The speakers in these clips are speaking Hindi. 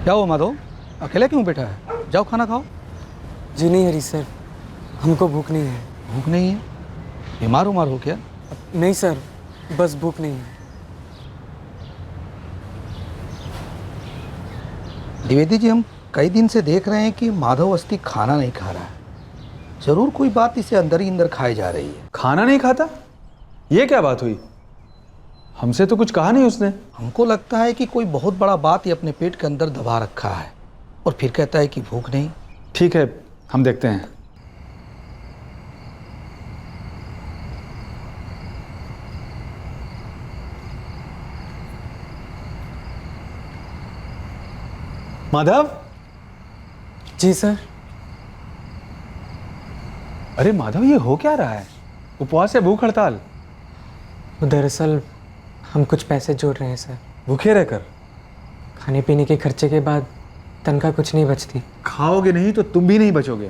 क्या हुआ माधव, अकेले क्यों बैठा है? जाओ खाना खाओ। जी नहीं हरी सर, हमको भूख नहीं है। भूख नहीं है? बीमार उमार हो क्या? नहीं सर, बस भूख नहीं है। द्विवेदी जी, हम कई दिन से देख रहे हैं कि माधव अवस्थी खाना नहीं खा रहा है। जरूर कोई बात इसे अंदर ही अंदर खाई जा रही है। खाना नहीं खाता? ये क्या बात हुई? हमसे तो कुछ कहा नहीं उसने। हमको लगता है कि कोई बहुत बड़ा बात ही अपने पेट के अंदर दबा रखा है और फिर कहता है कि भूख नहीं। ठीक है, हम देखते हैं। माधव। जी सर। अरे माधव, ये हो क्या रहा है? उपवास है, भूख हड़ताल? दरअसल हम कुछ पैसे जोड़ रहे हैं सर। भूखे रहकर? खाने पीने के खर्चे के बाद तनख्वाह कुछ नहीं बचती। खाओगे नहीं तो तुम भी नहीं बचोगे।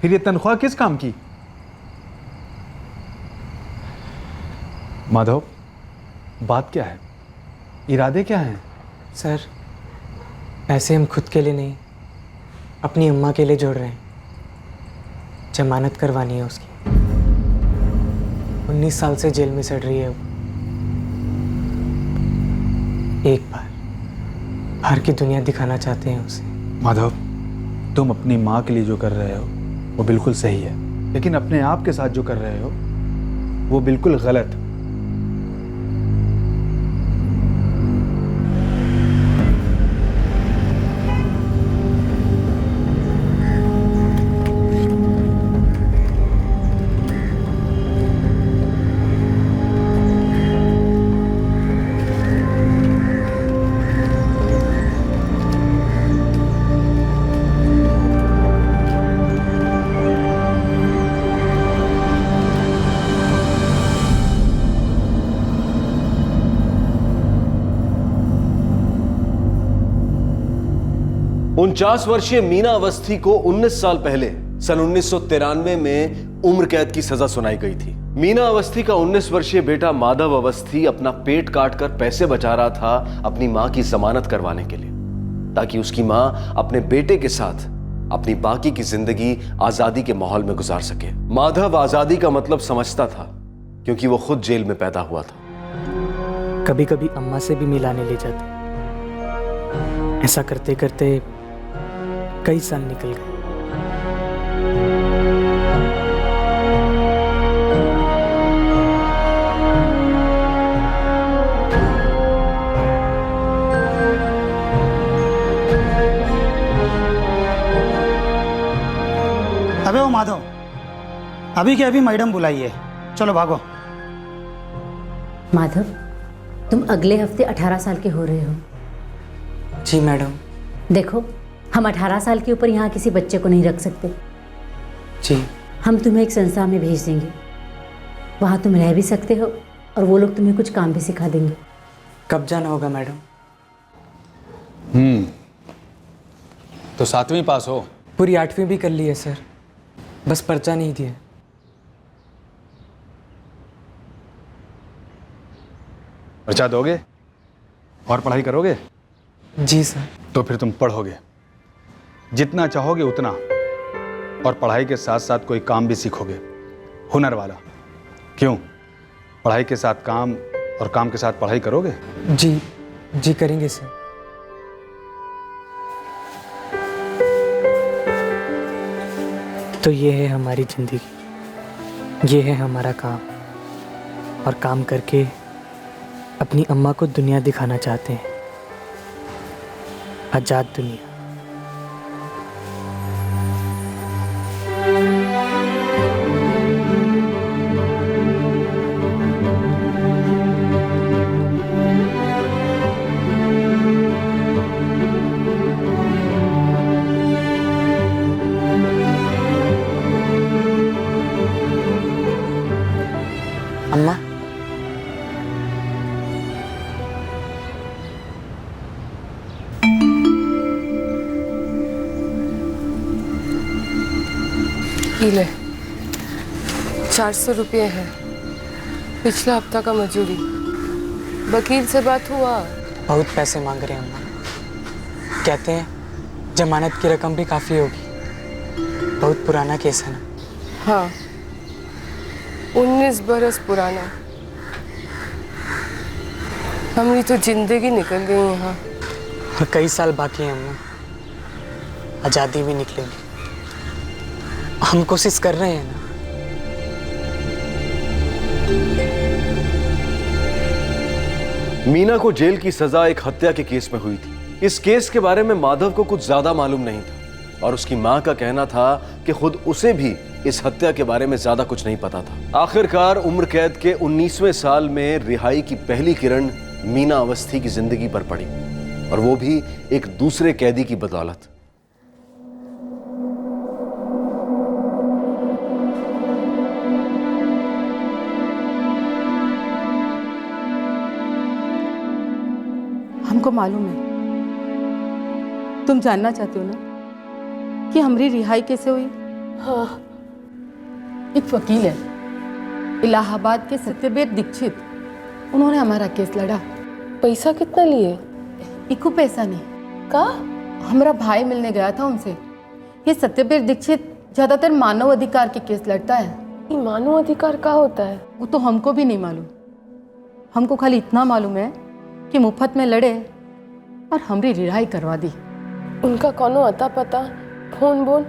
फिर ये तनख्वाह किस काम की? माधव, बात क्या है? इरादे क्या हैं? सर, पैसे हम खुद के लिए नहीं, अपनी अम्मा के लिए जोड़ रहे हैं। जमानत करवानी है उसकी। 19 साल से जेल में सड़ रही है वो। एक बार बाहर की दुनिया दिखाना चाहते हैं उसे। माधव, तुम अपनी माँ के लिए जो कर रहे हो वो बिल्कुल सही है, लेकिन अपने आप के साथ जो कर रहे हो वो बिल्कुल गलत। उनचास वर्षीय मीना अवस्थी को 19 साल पहले सन 1993 में उम्र कैद की सजा सुनाई गई थी। मीना अवस्थी का 19 वर्षीय बेटा माधव अवस्थी अपना पेट काटकर पैसे बचा रहा था अपनी मां की जमानत करवाने के लिए, ताकि उसकी मां अपने बेटे के साथ अपनी बाकी की जिंदगी आजादी के माहौल में गुजार सके। माधव आजादी का मतलब समझता था क्योंकि वो खुद जेल में पैदा हुआ था। कभी कभी अम्मा से भी मिलाने ले जाते। ऐसा करते करते कई साल निकल गए। अबे ओ माधव, अभी के अभी मैडम बुलाई है, चलो भागो। माधव, तुम अगले हफ्ते 18 साल के हो रहे हो। जी मैडम। देखो, हम 18 साल के ऊपर यहाँ किसी बच्चे को नहीं रख सकते। जी। हम तुम्हें एक संस्था में भेज देंगे। वहाँ तुम रह भी सकते हो और वो लोग तुम्हें कुछ काम भी सिखा देंगे। कब जाना होगा मैडम? तो 7वीं पास हो? पूरी 8वीं भी कर ली है सर, बस पर्चा नहीं दिया। पर्चा दोगे और पढ़ाई करोगे? जी सर। तो फिर तुम पढ़ोगे, जितना चाहोगे उतना, और पढ़ाई के साथ साथ कोई काम भी सीखोगे, हुनर वाला। क्यों? पढ़ाई के साथ काम और काम के साथ पढ़ाई करोगे? जी जी करेंगे सर। तो ये है हमारी जिंदगी, ये है हमारा काम, और काम करके अपनी अम्मा को दुनिया दिखाना चाहते हैं, आजाद दुनिया। अम्मा, ये ले, 400 रुपये है, पिछला हफ्ता का मजूरी। वकील से बात हुआ? बहुत पैसे मांग रहे हैं अम्मा। कहते हैं जमानत की रकम भी काफ़ी होगी। बहुत पुराना केस है ना? हाँ, 19 बरस पुराना। हमारी तो जिंदगी निकल गई यहाँ। और कई साल बाकी हैं अम्मा, आज़ादी भी निकलेगी। हम कोशिश कर रहे हैं ना। मीना को जेल की सजा एक हत्या के केस में हुई थी। इस केस के बारे में माधव को कुछ ज्यादा मालूम नहीं था और उसकी मां का कहना था कि खुद उसे भी इस हत्या के बारे में ज्यादा कुछ नहीं पता था। आखिरकार उम्र कैद के 19वें साल में रिहाई की पहली किरण मीना अवस्थी की जिंदगी पर पड़ी, और वो भी एक दूसरे कैदी की बदौलत। हमको मालूम है, तुम जानना चाहते हो ना कि हमारी रिहाई कैसे हुई? हाँ। एक वकील है इलाहाबाद के सत्यवीर दीक्षित, उन्होंने हमारा केस लड़ा। पैसा कितना लिए? इको पैसा नहीं का? हमारा भाई मिलने गया था उनसे। ये सत्यवीर दीक्षित ज्यादातर मानव अधिकार के केस लड़ता है। ये मानव अधिकार का होता है? वो तो हमको भी नहीं मालूम। हमको खाली इतना मालूम है कि मुफ्त में लड़े और हमारी रिहाई करवा दी। उनका कोनो अता पता, फोन बोन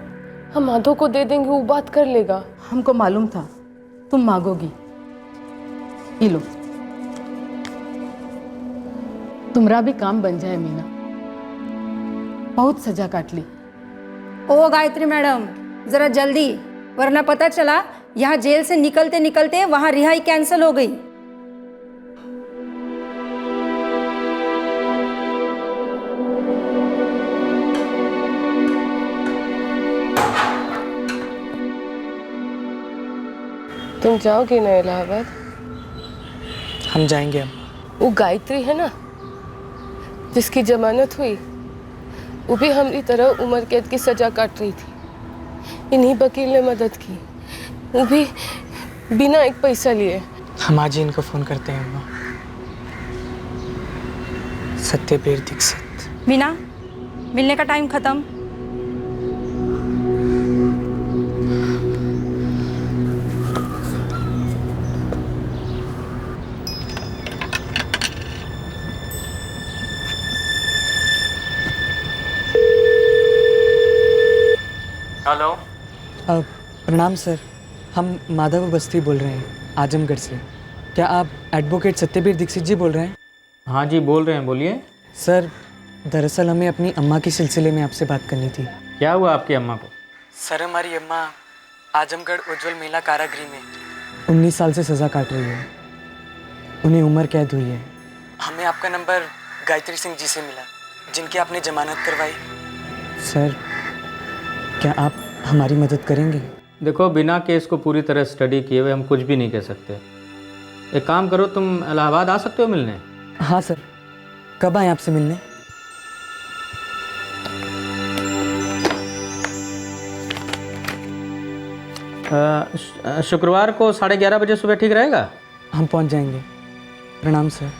हम माधव को दे देंगे, वो बात कर लेगा। हमको मालूम था तुम मांगोगी। ये लो, तुम्हारा भी काम बन जाए मीना। बहुत सजा काट ली। ओ गायत्री मैडम, जरा जल्दी, वरना पता चला यहाँ जेल से निकलते निकलते वहाँ रिहाई कैंसिल हो गई। तुम जाओगे ना इलाहाबाद? हम जाएंगे हम। वो गायत्री है ना जिसकी जमानत हुई, वो भी हमारी तरह उम्र कैद की सजा काट रही थी। इन्हीं वकील ने मदद की, वो भी बिना एक पैसा लिए। हम आज ही इनको फ़ोन करते हैं अम्मा। सत्यवीर दीक्षित। मीना, मिलने का टाइम खत्म। हेलो। प्रणाम सर, हम माधव अवस्थी बोल रहे हैं आजमगढ़ से। क्या आप एडवोकेट सत्यवीर दीक्षित जी बोल रहे हैं? हाँ जी, बोल रहे हैं, बोलिए। सर, दरअसल हमें अपनी अम्मा के सिलसिले में आपसे बात करनी थी। क्या हुआ आपकी अम्मा को? सर, हमारी अम्मा आजमगढ़ उज्जवल मेला कारागृह में 19 साल से सज़ा काट रही है। उन्हें उम्र कैद हुई है। हमें आपका नंबर गायत्री सिंह जी से मिला, जिनकी आपने जमानत करवाई। सर, क्या आप हमारी मदद करेंगे? देखो, बिना केस को पूरी तरह स्टडी किए हुए हम कुछ भी नहीं कह सकते। एक काम करो, तुम इलाहाबाद आ सकते हो मिलने? हाँ सर। कब आए आपसे मिलने? शुक्रवार को 11:30 बजे सुबह ठीक रहेगा? हम पहुंच जाएंगे। प्रणाम सर।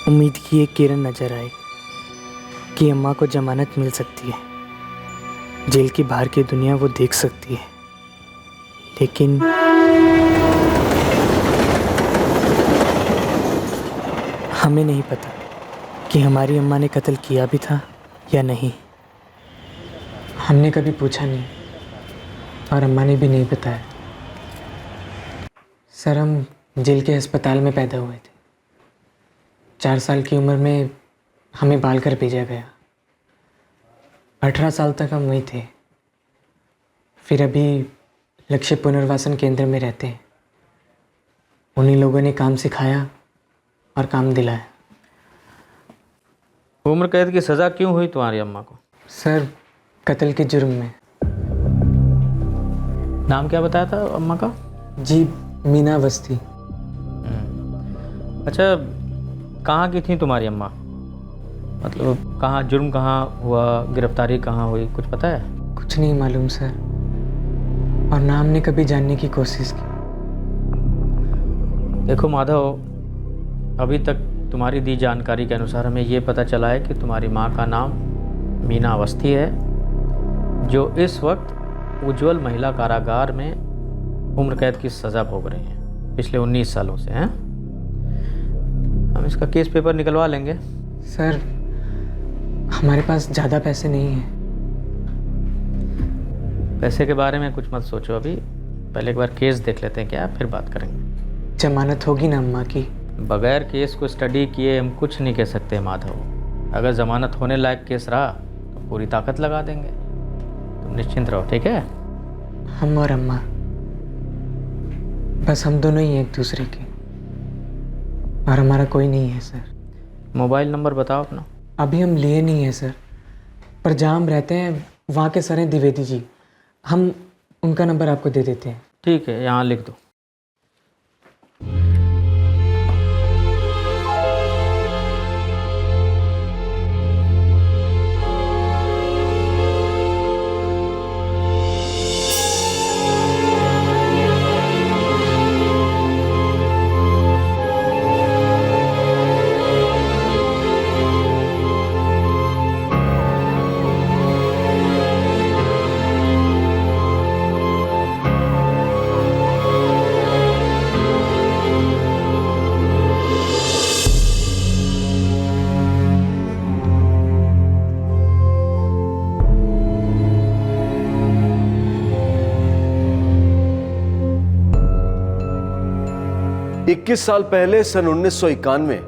उम्मीद की एक किरण नजर आई कि अम्मा को जमानत मिल सकती है, जेल की बाहर की दुनिया वो देख सकती है, लेकिन हमें नहीं पता कि हमारी अम्मा ने कत्ल किया भी था या नहीं। हमने कभी पूछा नहीं और अम्मा ने भी नहीं बताया। सर, हम जेल के अस्पताल में पैदा हुए थे। 4 साल की उम्र में हमें बाल कर भेजा गया। 18 साल तक हम वहीं थे। फिर अभी लक्ष्य पुनर्वासन केंद्र में रहते हैं। उन्हीं लोगों ने काम सिखाया और काम दिलाया। उम्र कैद की सज़ा क्यों हुई तुम्हारी अम्मा को? सर, कत्ल के जुर्म में। नाम क्या बताया था अम्मा का? जी, मीना अवस्थी। अच्छा, कहाँ की थी तुम्हारी अम्मा? मतलब कहाँ, जुर्म कहाँ हुआ, गिरफ्तारी कहाँ हुई, कुछ पता है? कुछ नहीं मालूम सर, और ना हमने कभी जानने की कोशिश की। देखो माधव, अभी तक तुम्हारी दी जानकारी के अनुसार हमें ये पता चला है कि तुम्हारी माँ का नाम मीना अवस्थी है, जो इस वक्त उज्जवल महिला कारागार में उम्र कैद की सज़ा भोग रही हैं पिछले 19 सालों से। हैं, हम इसका केस पेपर निकलवा लेंगे। सर, हमारे पास ज़्यादा पैसे नहीं हैं। पैसे के बारे में कुछ मत सोचो अभी, पहले एक बार केस देख लेते हैं क्या, फिर बात करेंगे। जमानत होगी ना अम्मा की? बगैर केस को स्टडी किए हम कुछ नहीं कह सकते माधव। अगर जमानत होने लायक केस रहा तो पूरी ताकत लगा देंगे, तुम निश्चिंत रहो, ठीक है? हम और अम्मा, बस हम दोनों ही एक दूसरे के, और हमारा कोई नहीं है सर। मोबाइल नंबर बताओ अपना। अभी हम लिए नहीं है सर, पर जहाँ हम रहते हैं वहाँ के सर हैं द्विवेदी जी, हम उनका नंबर आपको दे देते हैं। ठीक है, यहाँ लिख दो। इक्कीस साल पहले सन 1991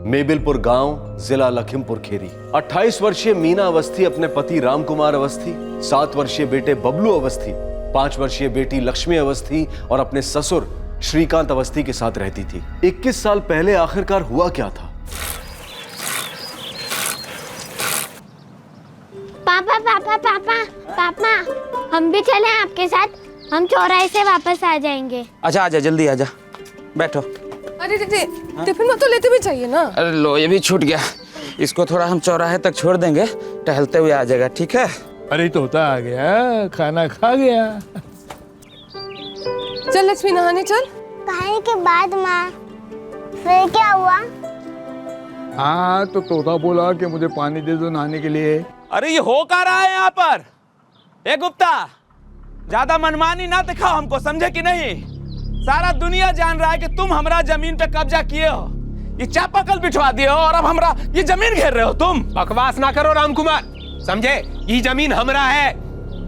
मेबिलपुर गांव, जिला लखीमपुर खीरी। 28 वर्षीय मीना अवस्थी अपने पति रामकुमार अवस्थी, 7 वर्षीय बेटे बबलू अवस्थी, 5 वर्षीय बेटी लक्ष्मी अवस्थी और अपने ससुर श्रीकांत अवस्थी के साथ रहती थी। 21 साल पहले आखिरकार हुआ क्या था? पापा पापा पापा पापा, हम भी चलें आपके साथ? हम चौराहे से वापस आ जाएंगे। अच्छा आजा, जल्दी आजा, बैठो। अरे टिफिन में तो लेते भी चाहिए ना। अरे लो, ये भी छूट गया। इसको थोड़ा हम चौराहे तक छोड़ देंगे, टहलते हुए आ जाएगा, ठीक है? अरे तोता आ गया, खाना खा गया। चल लक्ष्मी, नहाने चल। खाने के बाद माँ, फिर क्या हुआ? हाँ, तो तोता बोला कि मुझे पानी दे दो नहाने के लिए। अरे ये हो क्या रहा है यहाँ पर? ए गुप्ता, ज्यादा मनमानी ना दिखाओ हमको, समझे कि नहीं? सारा दुनिया जान रहा है कि तुम हमरा जमीन पे कब्जा किए हो, ये चापाकल बिठवा दिए हो और अब हमरा ये जमीन घेर रहे हो तुम। बकवास ना करो रामकुमार, समझे? ये जमीन हमरा है,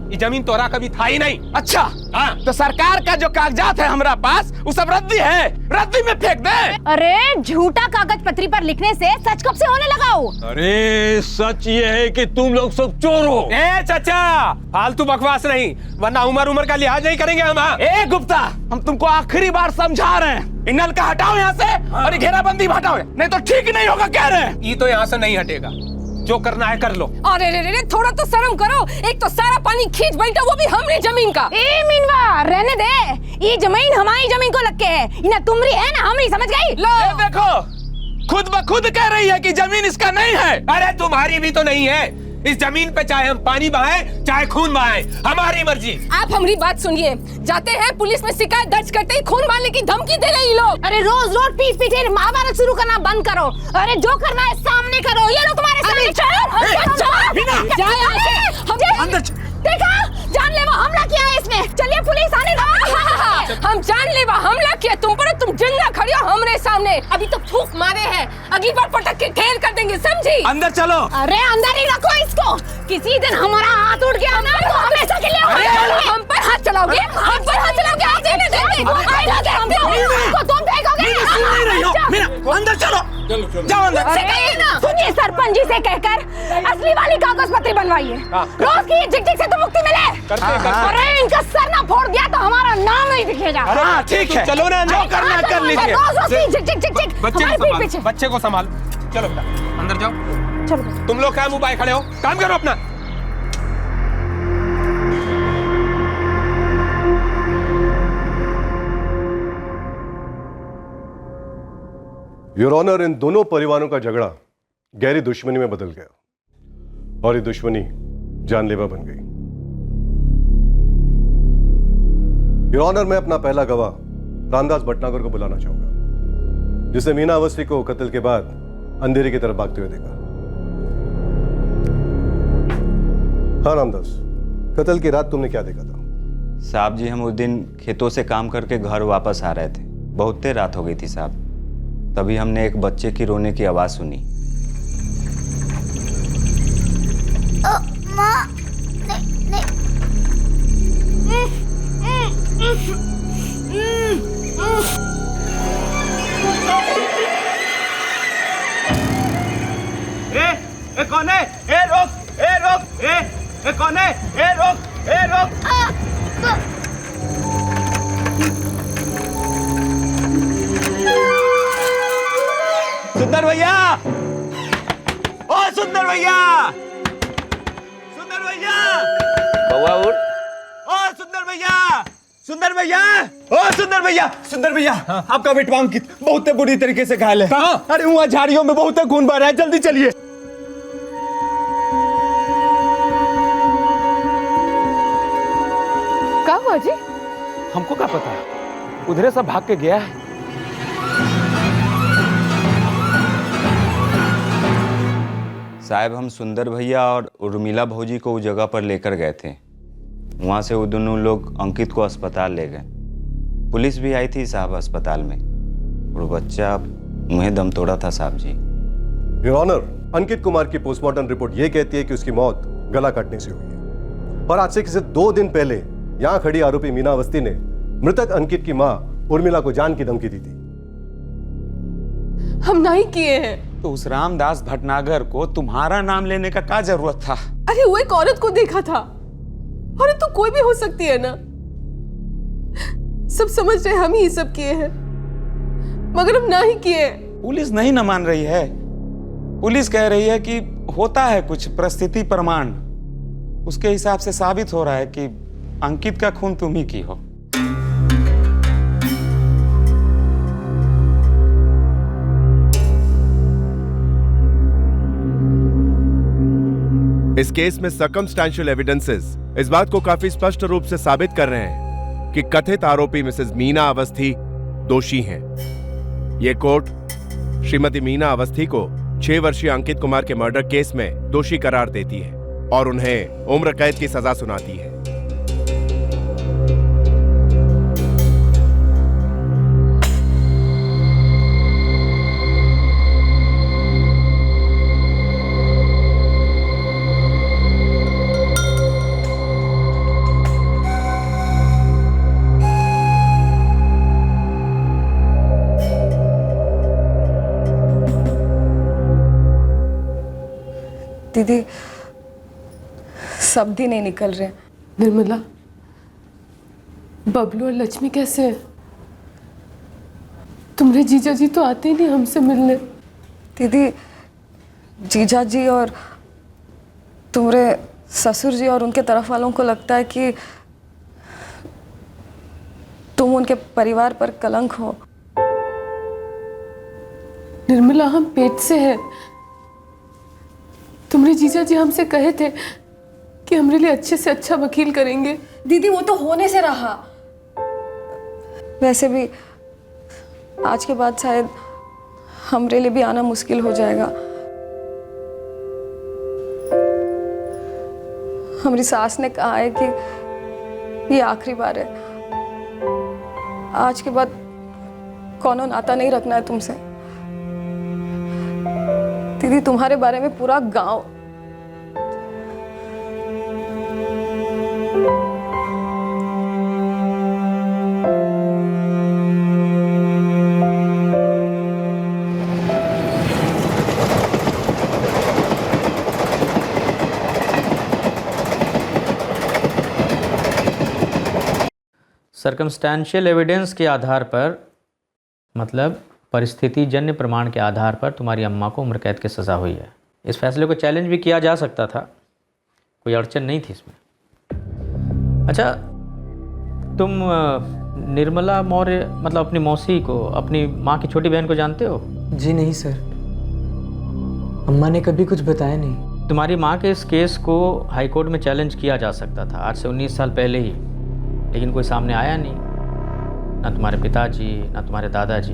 ये जमीन तोरा कभी था ही नहीं। अच्छा, हाँ। तो सरकार का जो कागजात है हमरा पास, वो सब रद्दी है, रद्दी में फेंक दे। अरे झूठा कागज पत्री पर लिखने से सच कब से होने लगा हो? अरे सच ये है कि तुम लोग सब चोर हो। ए चाचा, फालतू बकवास नहीं, वरना उम्र का लिहाज नहीं करेंगे हम। ए गुप्ता, हम तुमको आखिरी बार समझा रहे हैं, इन नल का हटाओ यहाँ से और ये घेराबंदी हटाओ, नहीं तो ठीक नहीं होगा, कह रहे हैं। ये तो यहाँ से नहीं हटेगा, जो करना है कर लो। अरे रे, थोड़ा तो शर्म करो। एक तो सारा पानी खींच बैठा, वो भी हमने जमीन का। ए मीनवा, रहने दे, ये जमीन हमारी जमीन को लग के है, ना तुम्हारी है ना हमारी, समझ गई? लो देखो, खुद ब खुद कह रही है कि जमीन इसका नहीं है। अरे तुम्हारी भी तो नहीं है। इस जमीन पे चाहे हम पानी बहाएं, चाहे खून बहाएं, हमारी मर्जी। आप हमारी बात सुनिए, जाते हैं पुलिस में शिकायत दर्ज करते ही खून मारने की धमकी दे रहे लोग। अरे रोज रोज पीठ पीछे महाभारत शुरू करना बंद करो। अरे जो करना है सामने करो, ये लो तुम्हारे सामने। देखा, जानलेवा हमला किया है इसने। चलिए पुलिस आने दो। हम जानलेवा हमला किया तुम पर, तुम जिंदा खड़ी हो हमरे सामने। अभी तो फूंक मारे हैं, अगली बार पटक के ढेर कर देंगे, समझी? अंदर चलो। अरे अंदर ही रखो इसको, किसी दिन हमारा हाथ उठ गया ना तो हमेशा के लिए हम पर हाथ चलाओगे, हम पर हाथ चलाओगे। तुम फेंकोगे। अंदर चलो, जाओ अंदर। सुनिए, सरपंच जी से कहकर असली वाली कागज पत्री बनवाइए, रोज की झिक-झिक से तो मुक्ति मिले। अरे इनका सर ना फोड़ दिया तो हमारा नाम नहीं दिखेगा। हाँ ठीक है, चलो ना, जो करना कर लीजिए। बच्चे को संभाल, चलो बेटा अंदर जाओ। चलो तुम लोग क्या मुंह पाए खड़े हो, काम करो अपना। योर ऑनर, इन दोनों परिवारों का झगड़ा गहरी दुश्मनी में बदल गया और ये दुश्मनी जानलेवा बन गई। योर ऑनर, मैं अपना पहला गवाह रामदास भटनागर को बुलाना चाहूंगा। जिसने मीना अवस्थी को कत्ल के बाद अंधेरे की तरफ भागते हुए देखा। हाँ रामदास, कत्ल की रात तुमने क्या देखा था? साहब जी, हम उस दिन खेतों से काम करके घर वापस आ रहे थे। बहुत देर रात हो गई थी साहब। तभी हमने एक बच्चे की रोने की आवाज़ सुनी। माँ, नहीं, नहीं। ए कौन है? ए रोक, ए रोक, ए कौन है? ए रोक, ए रोक। सुंदर भैया, ओ सुंदर भैया, सुंदर भैया, बउआ उठ। ओ सुंदर भैया, सुंदर भैया, ओ सुंदर भैया, सुंदर भैया, आपका बेटवा अंकित बहुत बुरी तरीके से घायल है। कहाँ? अरे वहाँ झाड़ियों में बहुत खून बह रहा है, जल्दी चलिए। क्या हुआ जी? हमको क्या पता, उधरे सब भाग के गया है। साहब, हम सुंदर भैया और उर्मिला भौजी को उस जगह पर लेकर गए थे। वहाँ से वो दोनों लोग अंकित को अस्पताल ले गए। पुलिस भी आई थी साहब अस्पताल में, और बच्चा मुँह दम तोड़ा था साहब जी। योर ऑनर, अंकित कुमार की पोस्टमार्टम रिपोर्ट ये कहती है कि उसकी मौत गला काटने से हुई है। और आज से सिर्फ 2 दिन पहले यहाँ खड़ी आरोपी मीना अवस्थी ने मृतक अंकित की माँ उर्मिला को जान की धमकी दी थी। हम नहीं किए हैं। तो उस रामदास भटनागर को तुम्हारा नाम लेने का क्या जरूरत था? अरे वो एक औरत को देखा था। अरे तो कोई भी हो सकती है ना। सब समझ रहे हम ही सब किए हैं, मगर हम ना ही किए। पुलिस नहीं न मान रही है। पुलिस कह रही है कि होता है कुछ परिस्थिति प्रमाण, उसके हिसाब से साबित हो रहा है कि अंकित का खून तुम ही की हो। इस केस में सर्कमस्टेंशियल एविडेंसेस इस बात को काफी स्पष्ट रूप से साबित कर रहे हैं कि कथित आरोपी मिसेस मीना अवस्थी दोषी हैं। ये कोर्ट श्रीमती मीना अवस्थी को 6 वर्षीय अंकित कुमार के मर्डर केस में दोषी करार देती है और उन्हें उम्र कैद की सजा सुनाती है। दीदी, शब्द ही नहीं निकल रहे। निर्मला, बबलू और लक्ष्मी कैसे हैं? तुम्हारे जीजा जी तो आते ही नहीं हमसे मिलने। दीदी, जीजा जी और तुम्हारे ससुर जी और उनके तरफ वालों को लगता है कि तुम उनके परिवार पर कलंक हो। निर्मला, हम पेट से हैं। तुम्हारे जीजा जी हमसे कहे थे कि हमारे लिए अच्छे से अच्छा वकील करेंगे। दीदी, वो तो होने से रहा। वैसे भी आज के बाद शायद हमारे लिए भी आना मुश्किल हो जाएगा। हमारी सास ने कहा है कि ये आखिरी बार है। आज के बाद कोनो नाता नहीं रखना है तुमसे। दीदी, तुम्हारे बारे में पूरा गांव सर्कमस्टेंशियल एविडेंस के आधार पर, मतलब परिस्थिति जन्य प्रमाण के आधार पर तुम्हारी अम्मा को उम्र कैद की सज़ा हुई है। इस फैसले को चैलेंज भी किया जा सकता था, कोई अड़चन नहीं थी इसमें। अच्छा, तुम निर्मला मौर्य मतलब अपनी मौसी को, अपनी माँ की छोटी बहन को जानते हो? जी नहीं सर, अम्मा ने कभी कुछ बताया नहीं। तुम्हारी माँ के इस केस को हाई कोर्ट में चैलेंज किया जा सकता था आज से 19 साल पहले ही, लेकिन कोई सामने आया नहीं, ना तुम्हारे पिताजी ना तुम्हारे दादाजी।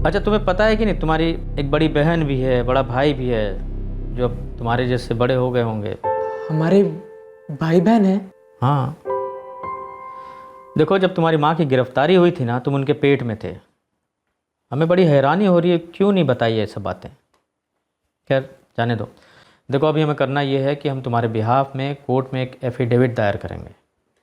अच्छा, तुम्हें पता है कि नहीं, तुम्हारी एक बड़ी बहन भी है, बड़ा भाई भी है, जो अब तुम्हारे जैसे बड़े हो गए होंगे। हमारे भाई बहन है? हाँ। देखो, जब तुम्हारी माँ की गिरफ्तारी हुई थी ना, तुम उनके पेट में थे। हमें बड़ी हैरानी हो रही है, क्यों नहीं बताई ये सब बातें। खैर, जाने दो। देखो, अभी हमें करना ये है कि हम तुम्हारे बिहाफ में कोर्ट में एक एफिडेविट दायर करेंगे।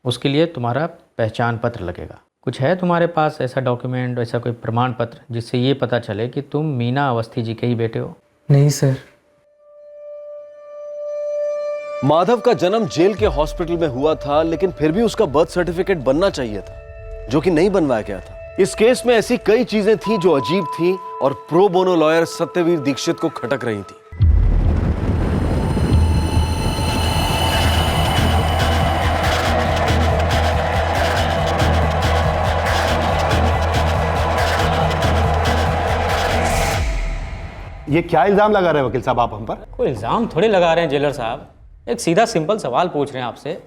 उसके लिए तुम्हारा पहचान पत्र लगेगा। कुछ है तुम्हारे पास ऐसा डॉक्यूमेंट, ऐसा कोई प्रमाण पत्र जिससे ये पता चले कि तुम मीना अवस्थी जी के ही बेटे हो? नहीं सर। माधव का जन्म जेल के हॉस्पिटल में हुआ था, लेकिन फिर भी उसका बर्थ सर्टिफिकेट बनना चाहिए था, जो कि नहीं बनवाया गया था। इस केस में ऐसी कई चीजें थीं जो अजीब थीं और pro bono lawyer Satyavir Dikshit को खटक रही थी। ये क्या इल्जाम लगा रहे हैं वकील साहब आप हम पर? कोई इल्ज़ाम थोड़ी लगा रहे हैं जेलर साहब, एक सीधा सिंपल सवाल पूछ रहे हैं आपसे।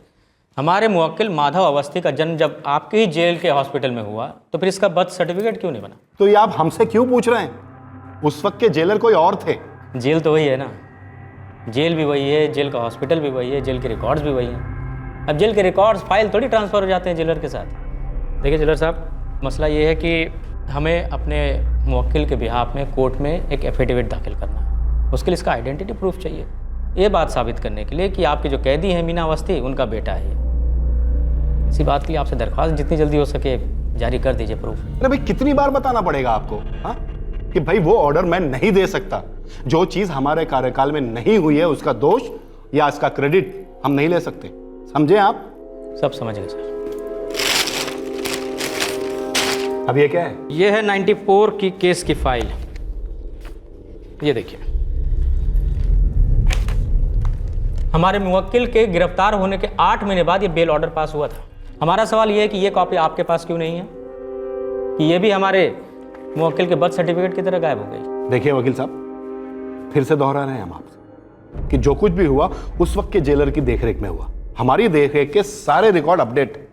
हमारे मुवक्किल माधव अवस्थी का जन्म जब आपके ही जेल के हॉस्पिटल में हुआ, तो फिर इसका बर्थ सर्टिफिकेट क्यों नहीं बना? तो ये आप हमसे क्यों पूछ रहे हैं? उस वक्त के जेलर कोई और थे। जेल तो वही है ना, जेल भी वही है, जेल का हॉस्पिटल भी वही है, जेल के रिकॉर्ड्स भी वही हैं। अब जेल के रिकॉर्ड्स फाइल थोड़ी ट्रांसफ़र हो जाते हैं जेलर के साथ। देखिए जेलर साहब, मसला ये है कि हमें अपने मुवक्किल के बिहाफ में कोर्ट में एक एफिडेविट दाखिल करना है। उसके लिए इसका आइडेंटिटी प्रूफ चाहिए, ये बात साबित करने के लिए कि आपके जो कैदी हैं मीना अवस्थी, उनका बेटा है ये। इसी बात के लिए आपसे दरख्वास्त जितनी जल्दी हो सके जारी कर दीजिए प्रूफ। अरे भाई, कितनी बार बताना पड़ेगा आपको हाँ? कि भाई वो ऑर्डर मैं नहीं दे सकता। जो चीज हमारे कार्यकाल में नहीं हुई है उसका दोष या इसका क्रेडिट हम नहीं ले सकते, समझे आप? सब समझ गए सर। अब ये क्या है? ये है 94 की केस की फाइल। ये देखिए, हमारे मुवक्किल के गिरफ्तार होने के 8 महीने बाद ये बेल ऑर्डर पास हुआ था। हमारा सवाल ये है कि ये कॉपी आपके पास क्यों नहीं है, कि ये भी हमारे मुवक्किल के बर्थ सर्टिफिकेट की तरह गायब हो गई। देखिए वकील साहब, फिर से दोहरा रहे हैं हम आपसे कि जो कुछ भी हुआ उस वक्त के जेलर की देखरेख में हुआ। हमारी देखरेख के सारे रिकॉर्ड अपडेट है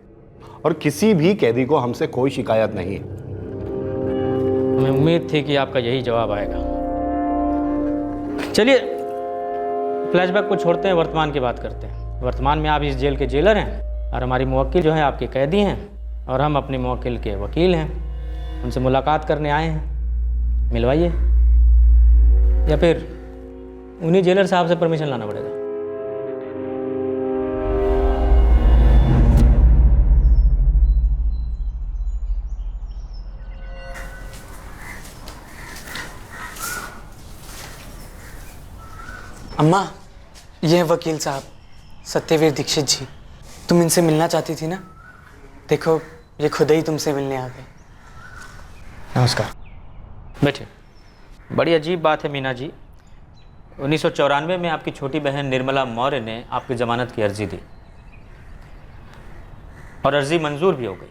और किसी भी कैदी को हमसे कोई शिकायत नहीं है। हमें उम्मीद थी कि आपका यही जवाब आएगा। चलिए, फ्लैशबैक को छोड़ते हैं, वर्तमान की बात करते हैं। वर्तमान में आप इस जेल के जेलर हैं और हमारी मुवक्किल जो है आपके कैदी हैं, और हम अपने मुवक्किल के वकील हैं। उनसे मुलाकात करने आए हैं, मिलवाइए, या फिर उन्हीं जेलर साहब से परमिशन लाना पड़ेगा। अम्मा, ये हैं वकील साहब सत्यवीर दीक्षित जी। तुम इनसे मिलना चाहती थी ना, देखो ये खुद ही तुमसे मिलने आ गए। नमस्कार, बैठिए। बड़ी अजीब बात है मीना जी, 1994 में आपकी छोटी बहन निर्मला मौर्य ने आपकी ज़मानत की अर्जी दी और अर्जी मंजूर भी हो गई।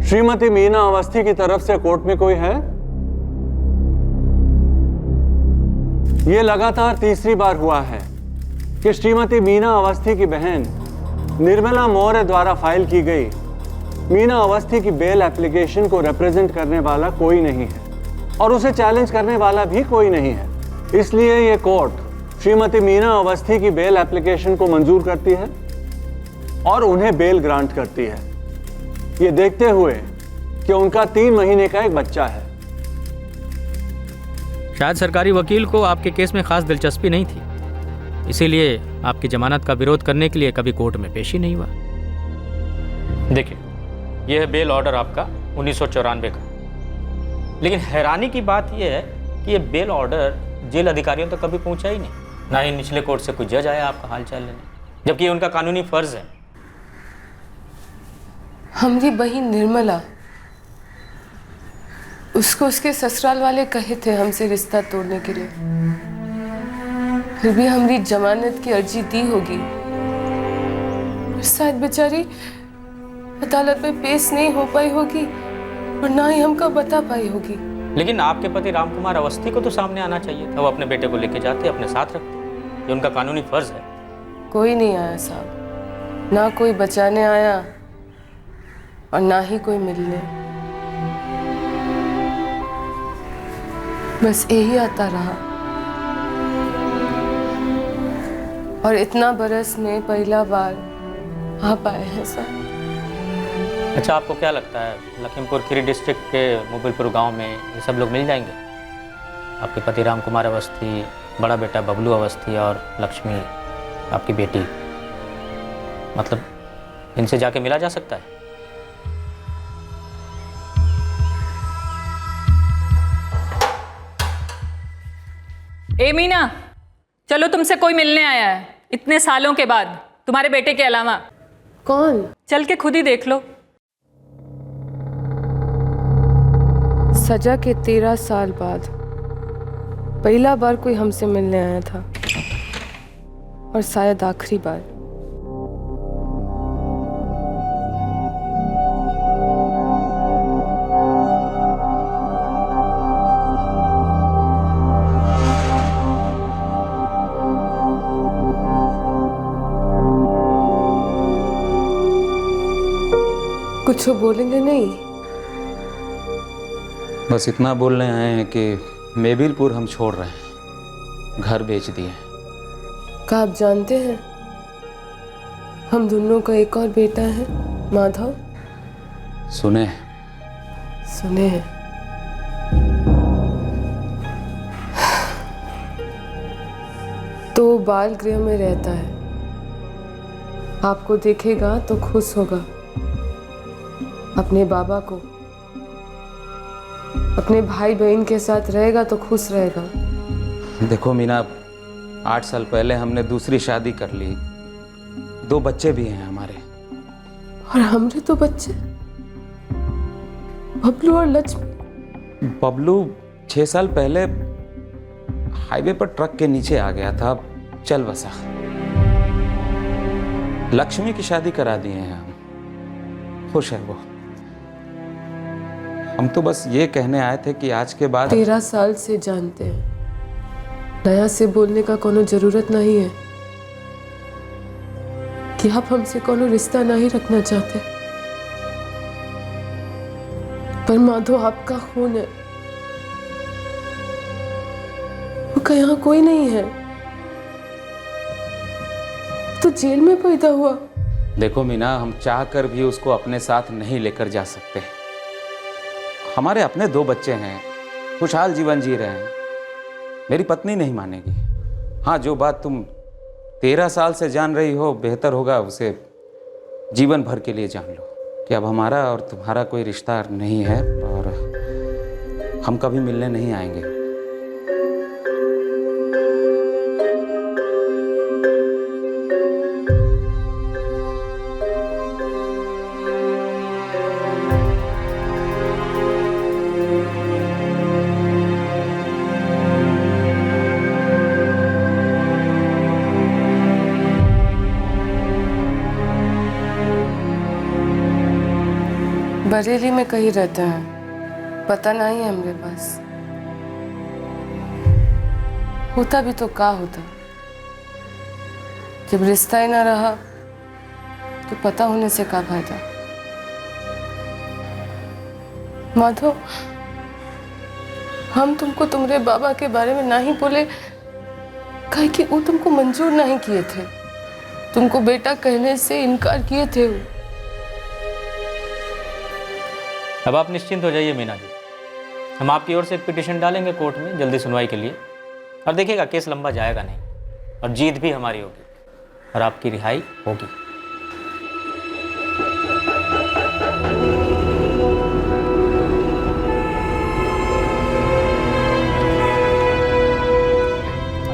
श्रीमती मीना अवस्थी की तरफ से कोर्ट में कोई है? यह लगातार तीसरी बार हुआ है कि श्रीमती मीना अवस्थी की बहन निर्मला मौर्य द्वारा फाइल की गई मीना अवस्थी की बेल एप्लीकेशन को रिप्रेजेंट करने वाला कोई नहीं है और उसे चैलेंज करने वाला भी कोई नहीं है। इसलिए यह कोर्ट श्रीमती मीना अवस्थी की बेल एप्लीकेशन को मंजूर करती है और उन्हें बेल ग्रांट करती है, ये देखते हुए कि उनका 3 महीने का एक बच्चा है। शायद सरकारी वकील को आपके केस में खास दिलचस्पी नहीं थी, इसीलिए आपकी जमानत का विरोध करने के लिए कभी कोर्ट में पेश ही नहीं हुआ। देखिए, यह है बेल ऑर्डर आपका 1994 का, लेकिन हैरानी की बात यह है कि यह बेल ऑर्डर जेल अधिकारियों तक कभी पहुंचा ही नहीं, ना ही निचले कोर्ट से कोई जज आया आपका हाल चाल लेने, जबकि उनका कानूनी फर्ज है। हमारी बहन निर्मला, उसको उसके ससुराल वाले कहे थे हमसे रिश्ता तोड़ने के लिए, फिर भी हमारी जमानत की अर्जी दी होगी। शायद बेचारी अदालत में पेश नहीं हो पाई होगी और ना ही हमको बता पाई होगी। लेकिन आपके पति रामकुमार अवस्थी को तो सामने आना चाहिए था, वो अपने बेटे को लेके जाते, अपने साथ रखते, ये उनका कानूनी फर्ज है। कोई नहीं आया साहब, ना कोई बचाने आया और ना ही कोई मिलने। बस यही आता रहा और इतना बरस में पहला बार आप आए हैं सर। अच्छा, आपको क्या लगता है लखीमपुर खीरी डिस्ट्रिक्ट के मोबिलपुर गांव में ये सब लोग मिल जाएंगे? आपके पति राम कुमार अवस्थी, बड़ा बेटा बबलू अवस्थी और लक्ष्मी आपकी बेटी, मतलब इनसे जाके मिला जा सकता है? ए मीना, चलो तुमसे कोई मिलने आया है इतने सालों के बाद, तुम्हारे बेटे के अलावा। कौन? चल के खुद ही देख लो। सजा के 13 साल बाद पहला बार कोई हमसे मिलने आया था और शायद आखिरी बार। कुछ बोलेंगे नहीं? बस इतना बोलने आए हैं कि मेबिलपुर हम छोड़ रहे हैं, घर बेच दिए। क्या आप जानते हैं हम दोनों का एक और बेटा है, माधव? सुने सुने हैं। तो बाल गृह में रहता है, आपको देखेगा तो खुश होगा। अपने बाबा को, अपने भाई बहन के साथ रहेगा तो खुश रहेगा। देखो मीना, 8 साल पहले हमने दूसरी शादी कर ली, 2 बच्चे भी हैं हमारे। और हमरे तो बच्चे, बबलू और लक्ष्मी। बबलू 6 साल पहले हाईवे पर ट्रक के नीचे आ गया था, चल बसा। लक्ष्मी की शादी करा दिए हैं हम, खुश है वो। हम तो बस ये कहने आए थे कि आज के बाद 13 साल से जानते हैं, नया से बोलने का कोनो जरूरत नहीं है कि आप हमसे कोनो रिश्ता नहीं रखना चाहते। पर माधव आपका खून है, उसका यहाँ कोई नहीं है, तो जेल में पैदा हुआ। देखो मीना, हम चाह कर भी उसको अपने साथ नहीं लेकर जा सकते। हमारे अपने 2 बच्चे हैं, खुशहाल जीवन जी रहे हैं। मेरी पत्नी नहीं मानेगी। हाँ, जो बात तुम 13 साल से जान रही हो, बेहतर होगा उसे जीवन भर के लिए जान लो कि अब हमारा और तुम्हारा कोई रिश्ता नहीं है और हम कभी मिलने नहीं आएंगे। बरेली में कहीं रहते हैं, पता नहीं है हमारे पास। होता भी तो क्या होता, जब रिश्ता ही ना रहा तो पता होने से क्या फायदा। माधव, हम तुमको तुम्हारे बाबा के बारे में नहीं बोले काहे कि वो तुमको मंजूर नहीं किए थे, तुमको बेटा कहने से इनकार किए थे। अब आप निश्चिंत हो जाइए मीना जी, हम आपकी ओर से एक पिटीशन डालेंगे कोर्ट में जल्दी सुनवाई के लिए, और देखिएगा केस लंबा जाएगा नहीं और जीत भी हमारी होगी और आपकी रिहाई होगी।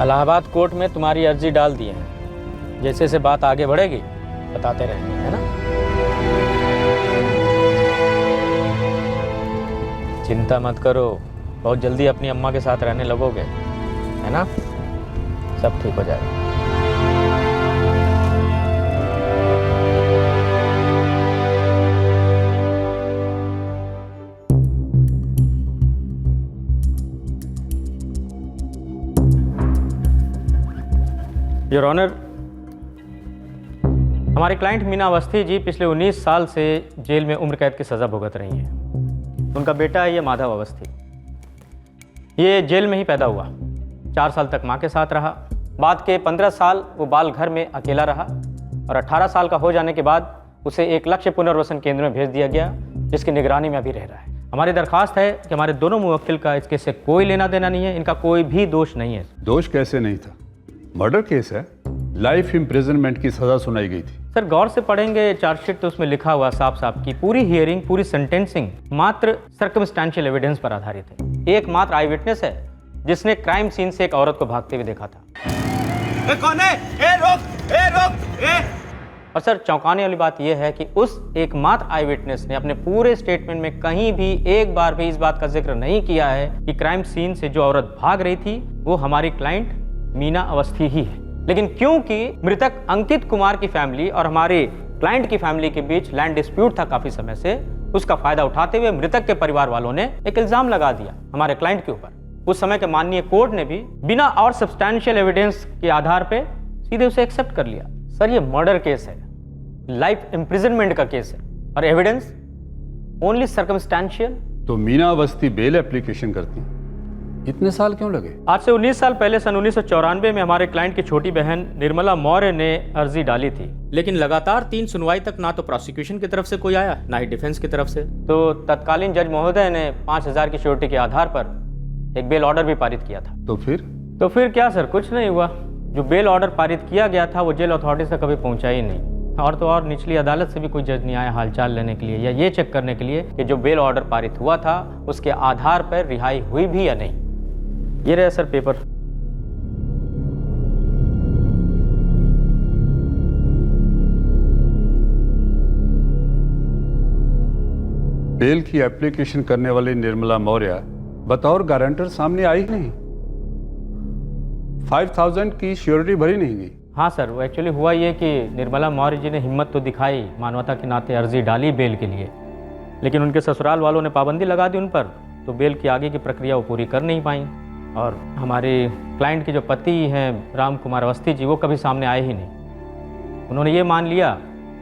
इलाहाबाद कोर्ट में तुम्हारी अर्जी डाल दी है, जैसे से बात आगे बढ़ेगी बताते रहेंगे, है ना? चिंता मत करो, बहुत जल्दी अपनी अम्मा के साथ रहने लगोगे, है ना? सब ठीक हो जाएगा। योर ऑनर, हमारे क्लाइंट मीना अवस्थी जी पिछले 19 साल से जेल में उम्र कैद की सज़ा भुगत रही हैं। उनका बेटा है ये माधव अवस्थी। ये जेल में ही पैदा हुआ, 4 साल तक माँ के साथ रहा। बाद के 15 साल वो बाल घर में अकेला रहा और 18 साल का हो जाने के बाद उसे एक लक्ष्य पुनर्वसन केंद्र में भेज दिया गया, जिसकी निगरानी में अभी रह रहा है। हमारी दरख्वास्त है कि हमारे दोनों मुवक्किल का इस केस से कोई लेना देना नहीं है, इनका कोई भी दोष नहीं है। दोष कैसे नहीं था? मर्डर केस है, लाइफ इम्प्रिजनमेंट की सजा सुनाई गई थी। सर गौर से पढ़ेंगे चार्जशीट तो उसमें लिखा हुआ साफ साफ कि पूरी हियरिंग, पूरी सेंटेंसिंग मात्र सर्कमस्टेंशियल एविडेंस पर आधारित है। एकमात्र आई विटनेस है जिसने क्राइम सीन से एक औरत को भागते हुए देखा था। कौन है? रोक! और सर चौंकाने वाली बात यह है कि उस एकमात्र आई विटनेस ने अपने पूरे स्टेटमेंट में कहीं भी एक बार भी इस बात का जिक्र नहीं किया है कि क्राइम सीन से जो औरत भाग रही थी वो हमारी क्लाइंट मीना अवस्थी ही है। लेकिन क्योंकि मृतक अंकित कुमार की फैमिली और हमारे क्लाइंट की फैमिली के बीच लैंड डिस्प्यूट था काफी समय से, उसका फायदा उठाते हुए मृतक के परिवार वालों ने एक इल्जाम लगा दिया हमारे क्लाइंट के ऊपर। उस समय के माननीय कोर्ट ने भी बिना और सब्सटैंशियल एविडेंस के आधार पे सीधे उसे एक्सेप्ट कर लिया। सर ये मर्डर केस है, लाइफ इम्प्रिजनमेंट का केस है और एविडेंस ओनली सर्कमस्टेंशियल। तो मीना अवस्थी बेल एप्लीकेशन करती, इतने साल क्यों लगे? आज से 19 साल पहले सन 1994 में हमारे क्लाइंट की छोटी बहन निर्मला मौर्य ने अर्जी डाली थी, लेकिन लगातार 3 सुनवाई तक ना तो प्रोसिक्यूशन की तरफ से कोई आया ना ही डिफेंस की तरफ से। तो तत्कालीन जज महोदय ने 5000 की श्योरिटी के आधार पर एक बेल ऑर्डर भी पारित किया था। तो फिर क्या सर, कुछ नहीं हुआ। जो बेल ऑर्डर पारित किया गया था वो जेल अथॉरिटी तक कभी पहुंचा ही नहीं। और तो और निचली अदालत से भी कोई जज नहीं आया हालचाल लेने के लिए या ये चेक करने के लिए कि जो बेल ऑर्डर पारित हुआ था उसके आधार पर रिहाई हुई भी या नहीं। ये रहे सर पेपर। बेल की एप्लीकेशन करने वाली निर्मला मौर्य बतौर गारंटर सामने आई नहीं, 5000 की श्योरिटी भरी नहीं गई। हाँ सर, वो एक्चुअली हुआ ये कि निर्मला मौर्य जी ने हिम्मत तो दिखाई, मानवता के नाते अर्जी डाली बेल के लिए, लेकिन उनके ससुराल वालों ने पाबंदी लगा दी उन पर, तो बेल की आगे की प्रक्रिया वो पूरी कर नहीं पाई। और हमारे क्लाइंट के जो पति हैं राम कुमार अवस्थी जी, वो कभी सामने आए ही नहीं। उन्होंने ये मान लिया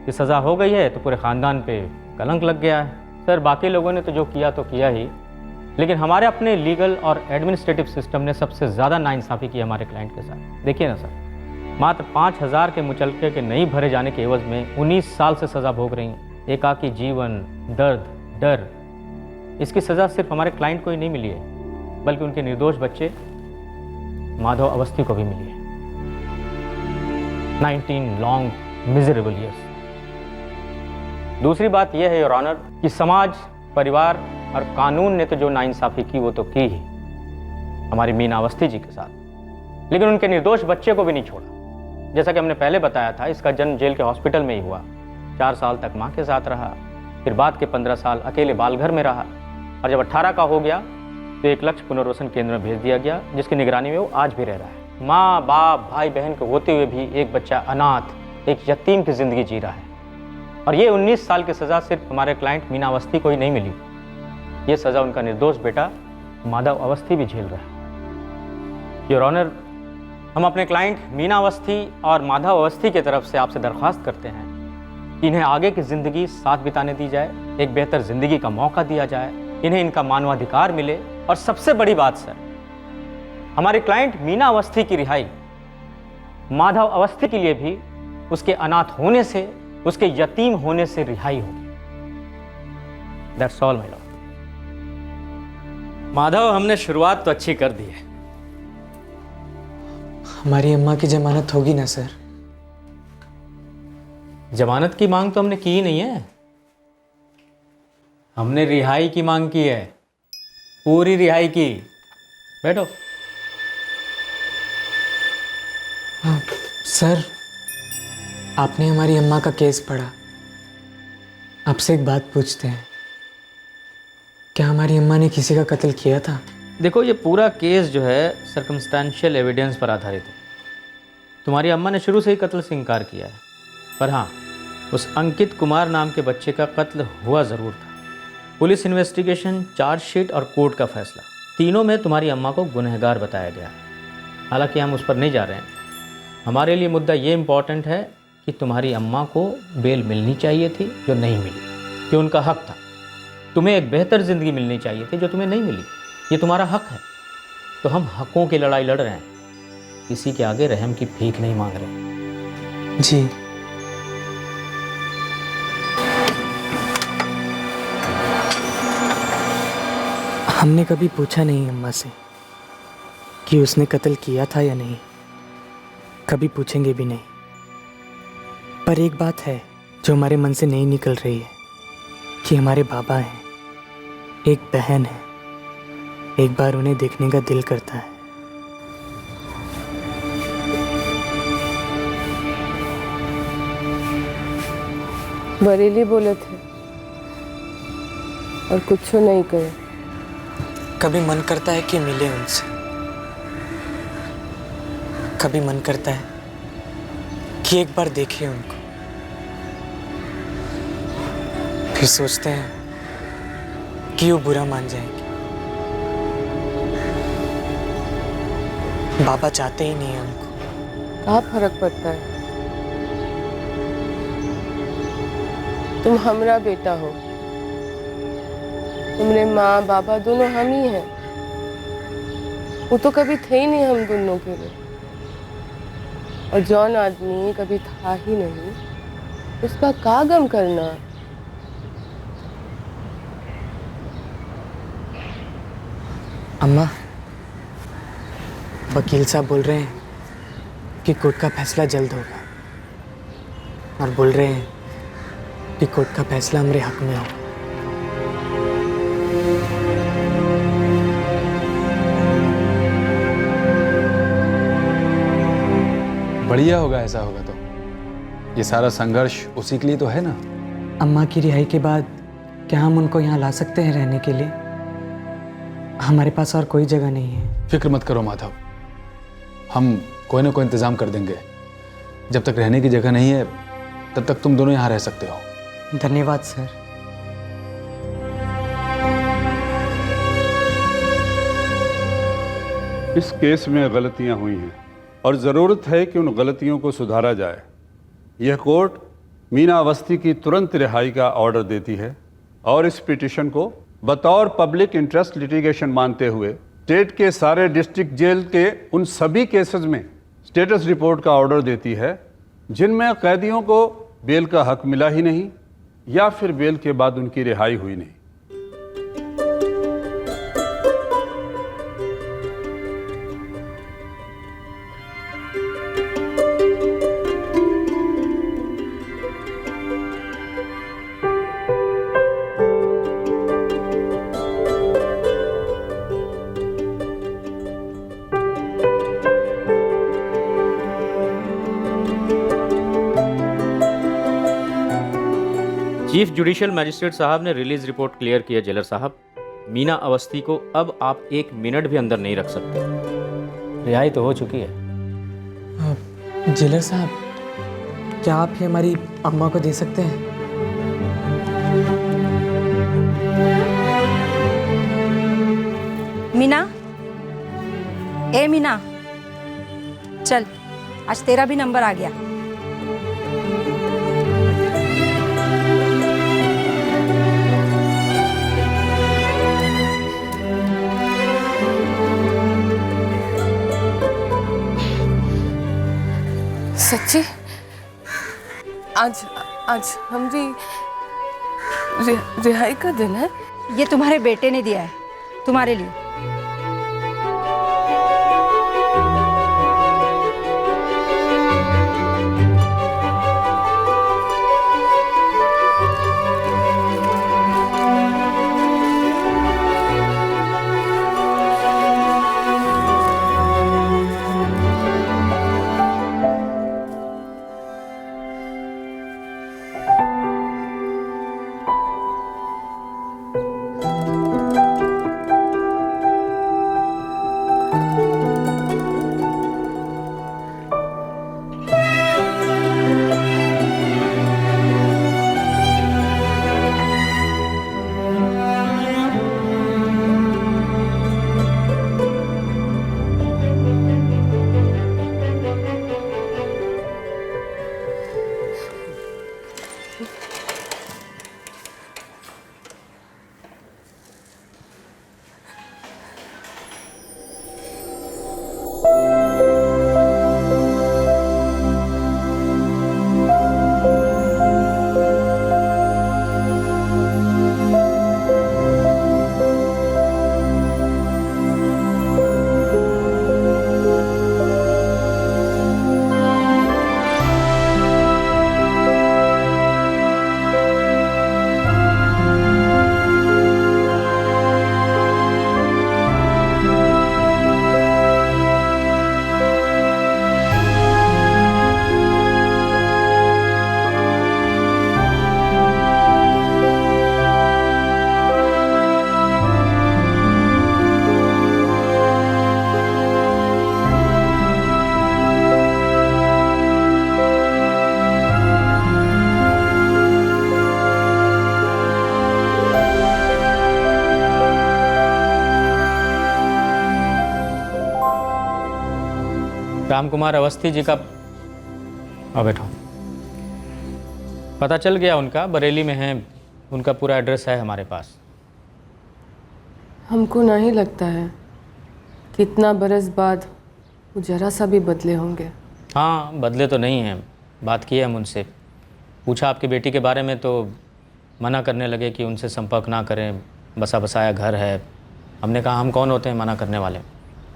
कि सज़ा हो गई है तो पूरे ख़ानदान पे कलंक लग गया है। सर बाकी लोगों ने तो जो किया तो किया ही, लेकिन हमारे अपने लीगल और एडमिनिस्ट्रेटिव सिस्टम ने सबसे ज़्यादा नाइंसाफ़ी की हमारे क्लाइंट के साथ। देखिए ना सर, मात्र 5000 के मुचलके के नहीं भरे जाने के एवज में 19 साल से सज़ा भोग रही हैं। एकाकी जीवन, दर्द, डर, इसकी सज़ा सिर्फ हमारे क्लाइंट को ही नहीं मिली है बल्कि उनके निर्दोष बच्चे माधव अवस्थी को भी मिली है। 19 लॉन्ग मिजरेबल ईयर्स। दूसरी बात यह है योर ऑनर कि समाज, परिवार और कानून ने तो जो नाइंसाफ़ी की वो तो की ही हमारी मीना अवस्थी जी के साथ, लेकिन उनके निर्दोष बच्चे को भी नहीं छोड़ा। जैसा कि हमने पहले बताया था, इसका जन्म जेल के हॉस्पिटल में ही हुआ। 4 साल तक माँ के साथ रहा, फिर बाद के 15 साल अकेले बालघर में रहा और जब 18 का हो गया तो एक लक्ष्य पुनर्वसन केंद्र में भेज दिया गया, जिसकी निगरानी में वो आज भी रह रहा है। माँ, बाप, भाई बहन के होते हुए भी एक बच्चा अनाथ, एक यतीम की जिंदगी जी रहा है। और ये 19 साल की सज़ा सिर्फ हमारे क्लाइंट मीना अवस्थी को ही नहीं मिली, ये सज़ा उनका निर्दोष बेटा माधव अवस्थी भी झेल रहा है। योर ऑनर, हम अपने क्लाइंट मीना अवस्थी और माधव अवस्थी की तरफ से आपसे दरख्वास्त करते हैं कि इन्हें आगे की ज़िंदगी साथ बिताने दी जाए, एक बेहतर ज़िंदगी का मौका दिया जाए, इन्हें इनका मानवाधिकार मिले। और सबसे बड़ी बात सर, हमारे क्लाइंट मीना अवस्थी की रिहाई माधव अवस्थी के लिए भी उसके अनाथ होने से, उसके यतीम होने से रिहाई होगी। That's all my Lord. Madhav, हमने शुरुआत तो अच्छी कर दी है। हमारी अम्मा की जमानत होगी ना सर? जमानत की मांग तो हमने की ही नहीं है, हमने रिहाई की मांग की है, पूरी रिहाई की। बैठो। सर, आपने हमारी अम्मा का केस पढ़ा, आपसे एक बात पूछते हैं, क्या हमारी अम्मा ने किसी का कत्ल किया था? देखो, ये पूरा केस जो है सर्कमस्टेंशियल एविडेंस पर आधारित है। तुम्हारी अम्मा ने शुरू से ही कत्ल से इनकार किया है, पर हाँ, उस अंकित कुमार नाम के बच्चे का कत्ल हुआ ज़रूर था। पुलिस इन्वेस्टिगेशन, चार्जशीट और कोर्ट का फैसला, तीनों में तुम्हारी अम्मा को गुनहगार बताया गया। हालांकि हम उस पर नहीं जा रहे हैं। हमारे लिए मुद्दा ये इम्पॉर्टेंट है कि तुम्हारी अम्मा को बेल मिलनी चाहिए थी जो नहीं मिली, कि उनका हक था। तुम्हें एक बेहतर ज़िंदगी मिलनी चाहिए थी जो तुम्हें नहीं मिली, ये तुम्हारा हक है। तो हम हकों की लड़ाई लड़ रहे हैं, किसी के आगे रहम की भीख नहीं मांग रहे। जी हमने कभी पूछा नहीं अम्मा से कि उसने कत्ल किया था या नहीं, कभी पूछेंगे भी नहीं। पर एक बात है जो हमारे मन से नहीं निकल रही है कि हमारे बाबा हैं, एक बहन है, एक बार उन्हें देखने का दिल करता है। बरेली बोले थे और कुछ नहीं कहे। कभी मन करता है कि मिले उनसे, कभी मन करता है कि एक बार देखें उनको, फिर सोचते हैं कि वो बुरा मान जाएंगे। बाबा चाहते ही नहीं है उनको। क्या फर्क पड़ता है? तुम हमरा बेटा हो, तुम्हारे माँ बाबा दोनों हम ही हैं। वो तो कभी थे ही नहीं हम दोनों के लिए, और जौन आदमी कभी था ही नहीं उसका का गम करना। अम्मा, वकील साहब बोल रहे हैं कि कोर्ट का फैसला जल्द होगा, और बोल रहे हैं कि कोर्ट का फैसला हमारे हक में होगा। बढ़िया होगा, ऐसा होगा तो। ये सारा संघर्ष उसी के लिए तो है ना। अम्मा की रिहाई के बाद क्या हम उनको यहाँ ला सकते हैं रहने के लिए? हमारे पास और कोई जगह नहीं है। फिक्र मत करो माधव, हम कोई ना कोई इंतजाम कर देंगे। जब तक रहने की जगह नहीं है तब तक तुम दोनों यहाँ रह सकते हो। धन्यवाद सर। इस केस में गलतियां हुई हैं और ज़रूरत है कि उन गलतियों को सुधारा जाए। यह कोर्ट मीना अवस्थी की तुरंत रिहाई का ऑर्डर देती है और इस पिटीशन को बतौर पब्लिक इंटरेस्ट लिटिगेशन मानते हुए स्टेट के सारे डिस्ट्रिक्ट जेल के उन सभी केसेस में स्टेटस रिपोर्ट का ऑर्डर देती है जिनमें कैदियों को बेल का हक मिला ही नहीं या फिर बेल के बाद उनकी रिहाई हुई नहीं। चीफ जुडिशियल मजिस्ट्रेट साहब ने रिलीज रिपोर्ट क्लियर किया। जेलर साहब, मीना अवस्थी को अब आप 1 मिनट भी अंदर नहीं रख सकते। रिहाई तो हो चुकी है। जेलर साहब, क्या आप ही हमारी अम्मा को दे सकते हैं? मीना, ए मीना, चल आज तेरा भी नंबर आ गया। सच्ची? आज आज हमारी रिहाई का दिन है? ये तुम्हारे बेटे ने दिया है तुम्हारे लिए। रामकुमार अवस्थी जी का आओ बैठो। पता चल गया उनका, बरेली में है, उनका पूरा एड्रेस है हमारे पास। हमको नहीं लगता है कि इतना बरस बाद वो जरा सा भी बदले होंगे। हाँ, बदले तो नहीं हैं। बात की है हम उनसे, पूछा आपकी बेटी के बारे में तो मना करने लगे कि उनसे संपर्क ना करें, बसा बसाया घर है। हमने कहा हम कौन होते हैं मना करने वाले,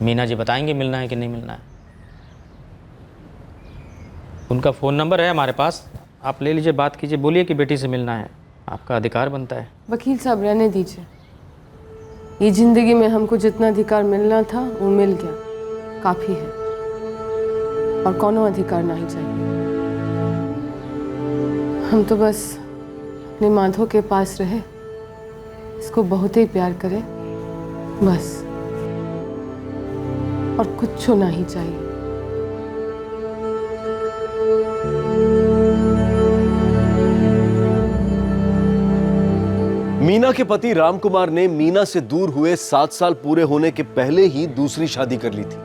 मीना जी बताएंगे मिलना है कि नहीं मिलना है। उनका फ़ोन नंबर है हमारे पास, आप ले लीजिए, बात कीजिए, बोलिए कि बेटी से मिलना है, आपका अधिकार बनता है। वकील साहब रहने दीजिए, ये ज़िंदगी में हमको जितना अधिकार मिलना था वो मिल गया, काफ़ी है, और कोनो अधिकार नहीं चाहिए। हम तो बस अपने माधव के पास रहे, इसको बहुत ही प्यार करें बस, और कुछ नहीं चाहिए। मीना के पति रामकुमार ने मीना से दूर हुए 7 साल पूरे होने के पहले ही दूसरी शादी कर ली थी,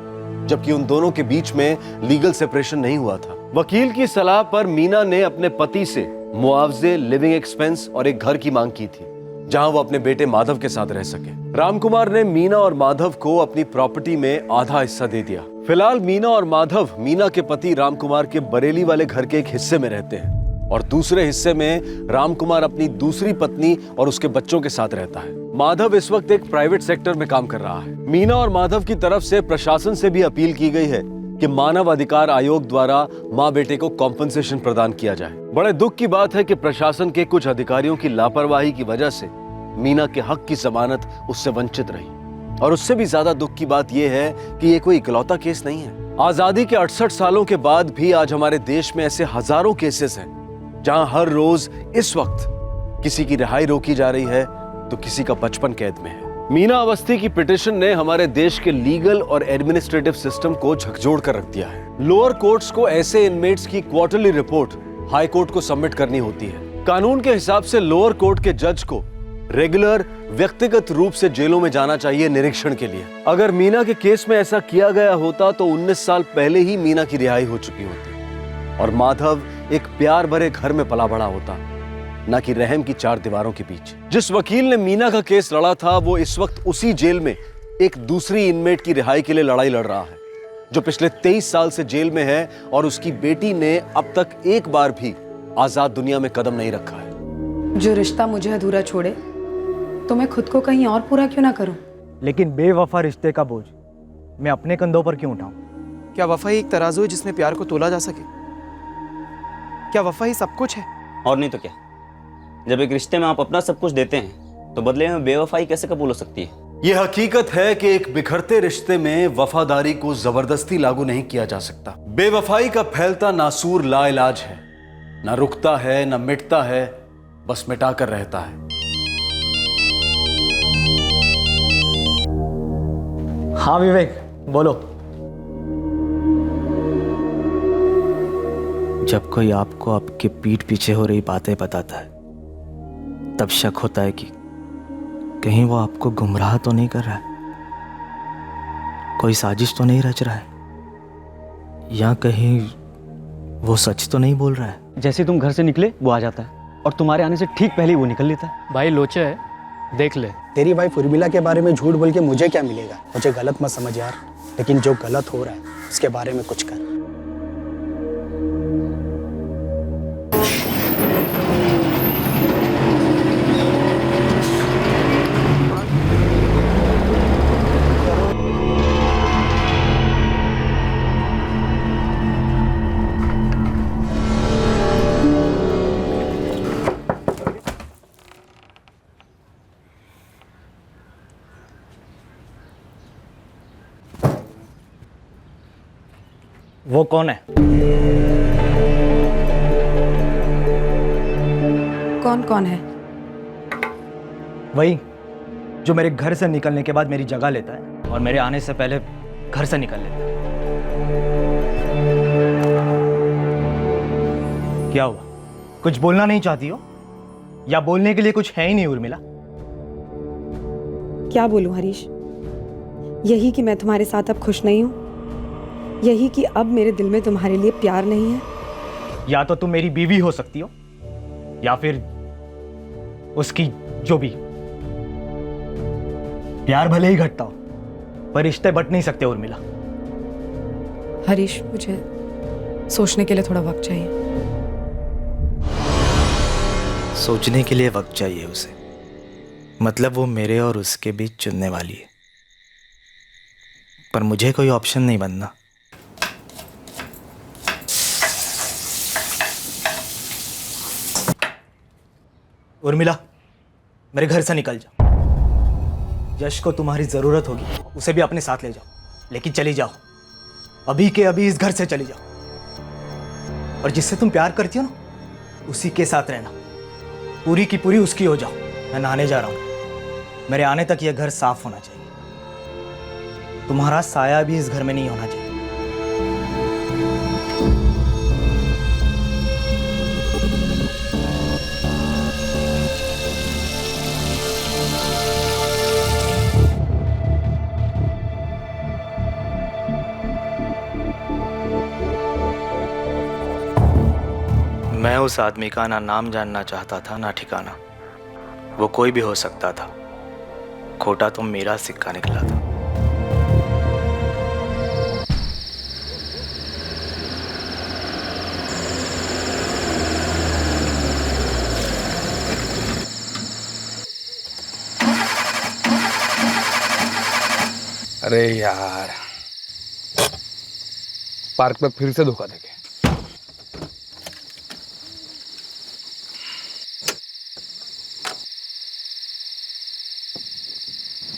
जबकि उन दोनों के बीच में लीगल सेपरेशन नहीं हुआ था। वकील की सलाह पर मीना ने अपने पति से मुआवजे, लिविंग एक्सपेंस और एक घर की मांग की थी, जहां वो अपने बेटे माधव के साथ रह सके। रामकुमार ने मीना और माधव को अपनी प्रॉपर्टी में आधा हिस्सा दे दिया। फिलहाल मीना और माधव मीना के पति रामकुमार के बरेली वाले घर के एक हिस्से में रहते हैं, और दूसरे हिस्से में रामकुमार अपनी दूसरी पत्नी और उसके बच्चों के साथ रहता है। माधव इस वक्त एक प्राइवेट सेक्टर में काम कर रहा है। मीना और माधव की तरफ से प्रशासन से भी अपील की गई है कि मानव अधिकार आयोग द्वारा मां बेटे को कॉम्पनसेशन प्रदान किया जाए। बड़े दुख की बात है कि प्रशासन के कुछ अधिकारियों की लापरवाही की वजह से मीना के हक की जमानत उससे वंचित रही, और उससे भी ज्यादा दुख की बात यह है कि ये कोई इकलौता केस नहीं है। आजादी के 68 सालों के बाद भी आज हमारे देश में ऐसे हजारों केसेस हैं जहां हर रोज इस वक्त किसी की रिहाई रोकी जा रही है तो किसी का बचपन कैद में है। मीना अवस्थी की पिटीशन ने हमारे देश के लीगल और एडमिनिस्ट्रेटिव सिस्टम को झकझोर कर रख दिया है। लोअर कोर्ट्स को ऐसे इनमेट्स की क्वार्टरली रिपोर्ट हाई कोर्ट को सबमिट करनी होती है। कानून के हिसाब से लोअर कोर्ट के जज को रेगुलर व्यक्तिगत रूप से जेलों में जाना चाहिए निरीक्षण के लिए। अगर मीना के केस में ऐसा किया गया होता तो 19 साल पहले ही मीना की रिहाई हो चुकी होती और माधव एक प्यार भरे घर में पला बड़ा होता, न कि रहम की 4 दीवारों के बीच। जिस वकील ने मीना का केस लड़ा था वो इस वक्त उसी जेल में एक दूसरी इनमेट की रिहाई के लिए लड़ाई लड़ रहा है, जो पिछले 23 साल से जेल में है, और उसकी बेटी ने अब तक एक बार भी आजाद दुनिया में कदम नहीं रखा है। जो रिश्ता मुझे अधूरा छोड़े तो मैं खुद को कहीं और पूरा क्यों ना करूं? लेकिन बेवफा रिश्ते का बोझ मैं अपने कंधों पर क्यों उठाऊं? क्या वफाई एक तराजू है जिसमें प्यार को तोला जा सके? क्या वफाई सब कुछ है? और नहीं तो क्या। जब एक रिश्ते में आप अपना सब कुछ देते हैं तो बदले में बेवफाई कैसे कबूल हो सकती है? यह हकीकत है कि एक बिखरते रिश्ते में वफादारी को जबरदस्ती लागू नहीं किया जा सकता। बेवफाई का फैलता नासूर लाइलाज है, ना रुकता है ना मिटता है, बस मिटाकर रहता है। हाँ विवेक, बोलो। जब कोई आपको आपके पीठ पीछे हो रही बातें बताता है तब शक होता है कि कहीं वो आपको गुमराह तो नहीं कर रहा है, कोई साजिश तो नहीं रच रहा है, या कहीं वो सच तो नहीं बोल रहा है। जैसे तुम घर से निकले वो आ जाता है और तुम्हारे आने से ठीक पहले वो निकल लेता है। भाई लोचे है, देख ले। तेरी वाइफ उर्मिला के बारे में झूठ बोल के मुझे क्या मिलेगा? मुझे गलत मत समझ यार, लेकिन जो गलत हो रहा है उसके बारे में कुछ कर। वो कौन है? कौन कौन है? वही जो मेरे घर से निकलने के बाद मेरी जगह लेता है और मेरे आने से पहले घर से निकल लेता है। क्या हुआ, कुछ बोलना नहीं चाहती हो या बोलने के लिए कुछ है ही नहीं उर्मिला? क्या बोलूं हरीश, यही कि मैं तुम्हारे साथ अब खुश नहीं हूं। यही कि अब मेरे दिल में तुम्हारे लिए प्यार नहीं है। या तो तुम मेरी बीवी हो सकती हो या फिर उसकी जो भी। प्यार भले ही घटता हो पर रिश्ते बट नहीं सकते उर्मिला। हरीश, मुझे सोचने के लिए थोड़ा वक्त चाहिए। सोचने के लिए वक्त चाहिए उसे, मतलब वो मेरे और उसके बीच चुनने वाली है। पर मुझे कोई ऑप्शन नहीं बनना। उर्मिला, मेरे घर से निकल जाओ। यश को तुम्हारी जरूरत होगी, उसे भी अपने साथ ले जाओ, लेकिन चली जाओ, अभी के अभी इस घर से चली जाओ। और जिससे तुम प्यार करती हो ना, उसी के साथ रहना, पूरी की पूरी उसकी हो जाओ। मैं नहाने जा रहा हूं, मेरे आने तक यह घर साफ होना चाहिए। तुम्हारा साया भी इस घर में नहीं होना चाहिए। मैं उस आदमी का ना नाम जानना चाहता था ना ठिकाना। वो कोई भी हो सकता था, खोटा तो मेरा सिक्का निकला था। अरे यार, पार्क में फिर से धोखा देंगे।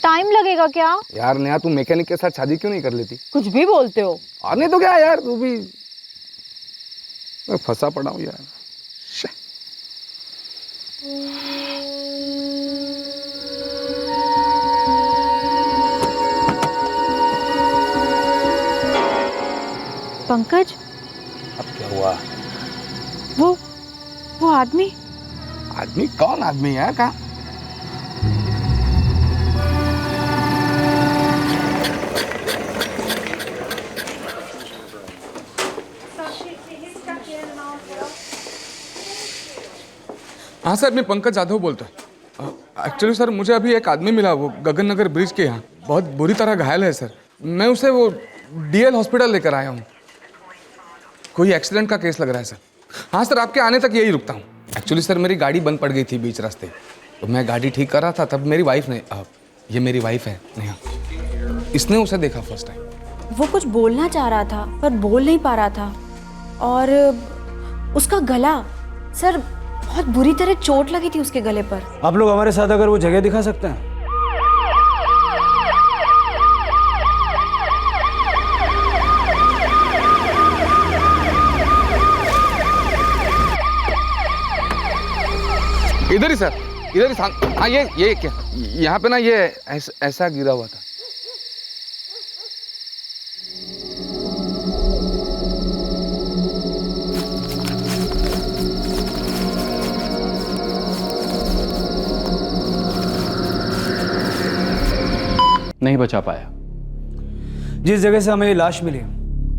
टाइम लगेगा क्या? यार नेहा, तू मैकेनिक के साथ शादी क्यों नहीं कर लेती? कुछ भी बोलते हो। और नहीं तो क्या यार, तू भी। मैं फंसा पड़ा हूँ यार। पंकज, अब क्या हुआ? वो आदमी। आदमी? कौन आदमी है? कहाँ? हाँ सर, मैं पंकज जाधव बोलता हूँ। एक्चुअली सर, मुझे अभी एक आदमी मिला, वो गगन नगर ब्रिज के यहाँ बहुत बुरी तरह घायल है सर। मैं उसे वो डीएल हॉस्पिटल लेकर आया हूँ। कोई एक्सीडेंट का केस लग रहा है सर। हाँ सर, आपके आने तक यही रुकता हूँ। एक्चुअली सर, मेरी गाड़ी बंद पड़ गई थी बीच रास्ते, तो मैं गाड़ी ठीक कर रहा था, तब मेरी वाइफ ने, ये मेरी वाइफ है नेहा, इसने उसे देखा फर्स्ट टाइम। वो कुछ बोलना चाह रहा था पर बोल नहीं पा रहा था, और उसका गला, सर बहुत बुरी तरह चोट लगी थी उसके गले पर। आप लोग हमारे साथ अगर वो जगह दिखा सकते हैं। इधर ही सर, इधर ही। हाँ, ये क्या, यहाँ पे ना ये ऐसा गिरा हुआ था। नहीं बचा पाया। जिस जगह से हमें ये लाश मिली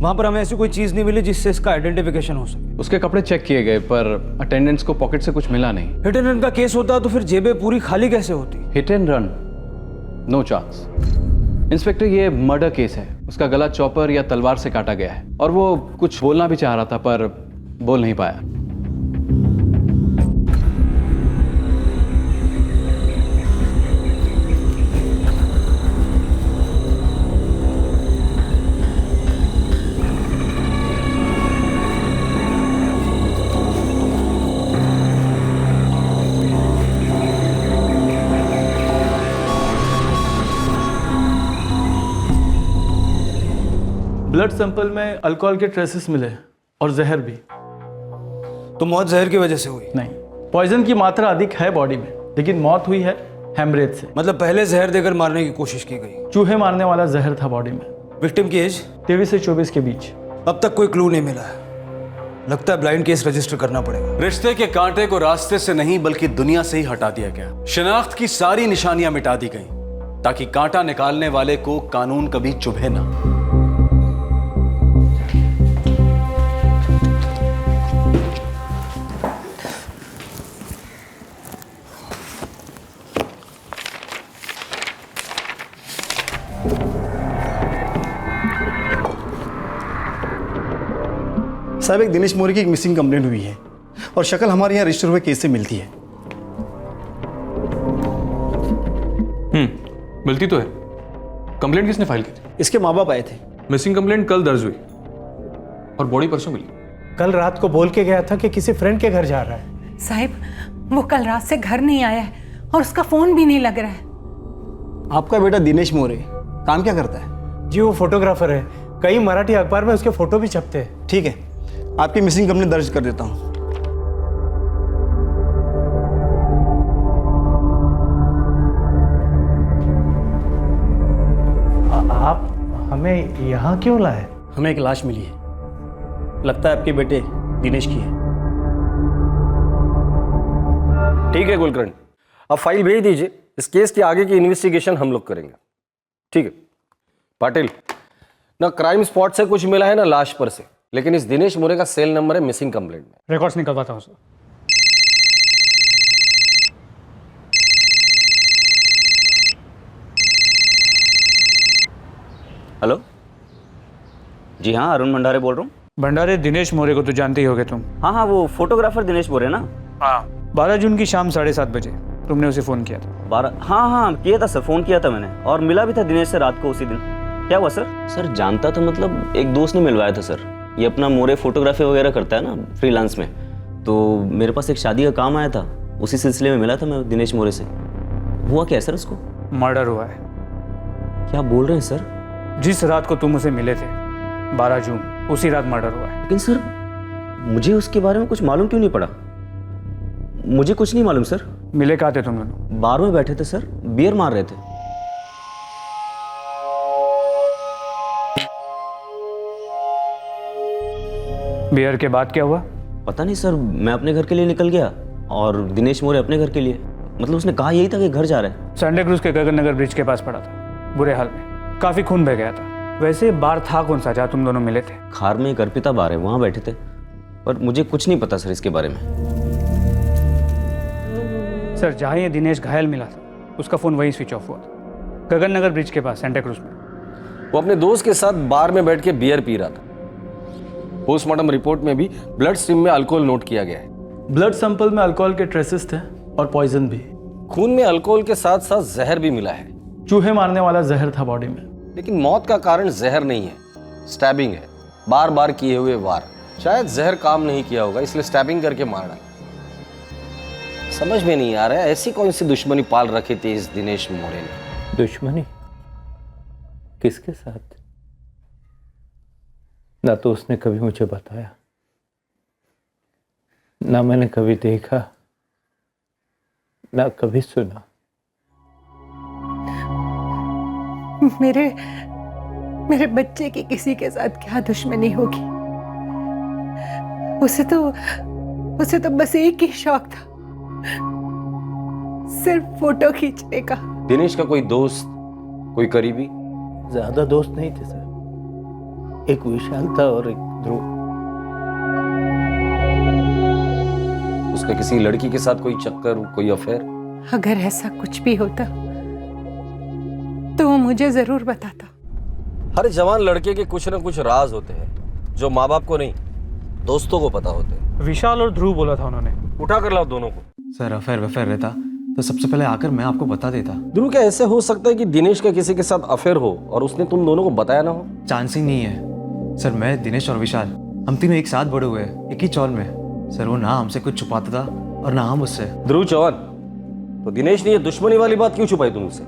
वहां पर हमें ऐसी कोई चीज नहीं मिली जिससे इसका आइडेंटिफिकेशन हो सके। उसके कपड़े चेक किए गए पर अटेंडेंट्स को पॉकेट से कुछ मिला नहीं। हिट एंड रन का केस होता तो फिर जेबें पूरी खाली कैसे होती? Hit and run, no chance. Inspector, ये मर्डर केस है। उसका गला चॉपर या तलवार से काटा गया है, और वो कुछ बोलना भी चाह रहा था पर बोल नहीं पाया। ब्लड सैंपल में अल्कोहल के ट्रेसेस मिले और जहर भी। तो मौत जहर की वजह से हुई? नहीं, पॉइजन की मात्रा अधिक है बॉडी में, लेकिन मौत हुई है हेमरेज से। मतलब पहले जहर देकर मारने की कोशिश की गई? चूहे मारने वाला जहर था बॉडी में। विक्टिम की एज 23 से 24 के बीच। अब तक कोई क्लू नहीं मिला है। लगता है ब्लाइंड केस रजिस्टर करना पड़ेगा। रिश्ते के कांटे को रास्ते से नहीं बल्कि दुनिया से ही हटा दिया गया। शिनाख्त की सारी निशानियां मिटा दी गई ताकि कांटा निकालने वाले को कानून कभी चुभे ना। साहब, एक दिनेश मौर्य की एक मिसिंग कंप्लेंट हुई है और शक्ल हमारे यहाँ रजिस्टर हुए केस से मिलती है। मिलती तो है। कंप्लेंट किसने फाइल की थी? इसके माँ बाप आए थे। मिसिंग कंप्लेंट कल दर्ज हुई और बॉडी परसों मिली। कल रात को बोल के गया था कि किसी फ्रेंड के घर जा रहा है। साहिब, वो कल रात से घर नहीं आया है और उसका फोन भी नहीं लग रहा है। आपका बेटा दिनेश मौर्य काम क्या करता है? जी वो फोटोग्राफर है, कई मराठी अखबार में उसके फोटो भी छपते हैं। ठीक है, आपकी मिसिंग कंप्लेंट दर्ज कर देता हूँ। आप हमें यहाँ क्यों लाए? हमें एक लाश मिली है, लगता है आपके बेटे दिनेश की है। ठीक है कुलकर्णी, अब फाइल भेज दीजिए। इस केस की आगे की इन्वेस्टिगेशन हम लोग करेंगे। ठीक है पाटिल, ना क्राइम स्पॉट से कुछ मिला है ना लाश पर से, लेकिन इस दिनेश मौर्य का सेल नंबर है मिसिंग कंप्लेंट में। रिकॉर्ड्स निकलवाता हूँ सर। हेलो जी हाँ, अरुण भंडारे बोल रहा हूँ। भंडारे दिनेश मौर्य को तो जानते ही होगे तुम। हाँ हाँ, वो फोटोग्राफर दिनेश मौर्य ना। हाँ, 12 जून की शाम 7:30 बजे तुमने उसे फोन किया था। 12? हाँ हाँ किया था सर, फोन किया था मैंने और मिला भी था दिनेश से रात को उसी दिन। क्या हुआ सर? सर जानता था, मतलब एक दोस्त ने मिलवाया था सर। ये अपना मौर्य फोटोग्राफी वगैरह करता है ना फ्रीलांस में, तो मेरे पास एक शादी का काम आया था, उसी सिलसिले में मिला था मैं दिनेश मौर्य से। हुआ क्या है सर उसको? मर्डर हुआ है। क्या बोल रहे हैं सर? जिस रात को तुम उसे मिले थे 12 जून, उसी रात मर्डर हुआ है। लेकिन सर मुझे उसके बारे में कुछ मालूम क्यों नहीं पड़ा? मुझे कुछ नहीं मालूम सर। मिले कहाँ थे तुम दोनों? बार में बैठे थे सर, बियर मार रहे थे। बियर के बाद क्या हुआ? पता नहीं सर, मैं अपने घर के लिए निकल गया और दिनेश मौर्य अपने घर के लिए। मतलब उसने कहा यही था कि घर जा रहे हैं। संडे क्रूज के गगन नगर ब्रिज के पास पड़ा था, बुरे हाल में, काफी खून बह गया था। वैसे बार था कौन सा जहाँ तुम दोनों मिले थे? खार में एक अर्पिता बार है, वहां बैठे थे, पर मुझे कुछ नहीं पता सर इसके बारे में। सर जहाँ ये दिनेश घायल मिला था उसका फोन वहीं स्विच ऑफ हुआ था, गगन नगर ब्रिज के पास सेंटा क्रूज में। वो अपने दोस्त के साथ बार में बैठ के बियर पी रहा था। पोस्टमार्टम रिपोर्ट में भी ब्लड स्ट्रीम में अल्कोहल नोट किया गया है। ब्लड सैंपल में अल्कोहल के ट्रेसेस थे और पॉइजन भी। खून में अल्कोहल के साथ साथ जहर भी मिला है। चूहे मारने वाला जहर था बॉडी में। लेकिन मौत का कारण जहर नहीं है, स्टैबिंग है। बार बार किए हुए वार। शायद जहर काम नहीं किया होगा, इसलिए स्टैबिंग करके मार डाला। समझ में नहीं आ रहा है ऐसी कौन सी दुश्मनी पाल रखी थी इस दिनेश मौर्य ने। दुश्मनी? किसके साथ? ना तो उसने कभी मुझे बताया, ना मैंने कभी देखा, ना कभी सुना। मेरे बच्चे की किसी के साथ क्या दुश्मनी होगी? उसे तो बस एक ही शौक था, सिर्फ फोटो खींचने का। दिनेश का कोई दोस्त, कोई करीबी? ज्यादा दोस्त नहीं थे सर, एक विशाल था और एक ध्रुव। उसका किसी लड़की के साथ कोई चक्कर, कोई अफेयर? अगर ऐसा कुछ भी होता तो वो मुझे जरूर बताता। हर जवान लड़के के कुछ न कुछ राज होते हैं जो माँ बाप को नहीं, दोस्तों को पता होते हैं। विशाल और ध्रुव बोला था उन्होंने। उठा कर लाओ दोनों को। सर अफेयर वफेयर रहता तो सबसे पहले आकर मैं आपको बता देता। ध्रुव, क्या ऐसे हो सकता है कि दिनेश का किसी के साथ अफेयर हो और उसने तुम दोनों को बताया ना हो? चांस ही नहीं है सर। मैं, दिनेश और विशाल, हम तीनों एक साथ बड़े हुए, एक ही चौल में। सर वो ना हमसे कुछ छुपाता था और ना हम उससे। ध्रुव चौहान, तो दिनेश ने ये दुश्मनी वाली बात क्यों छुपाई तुमसे?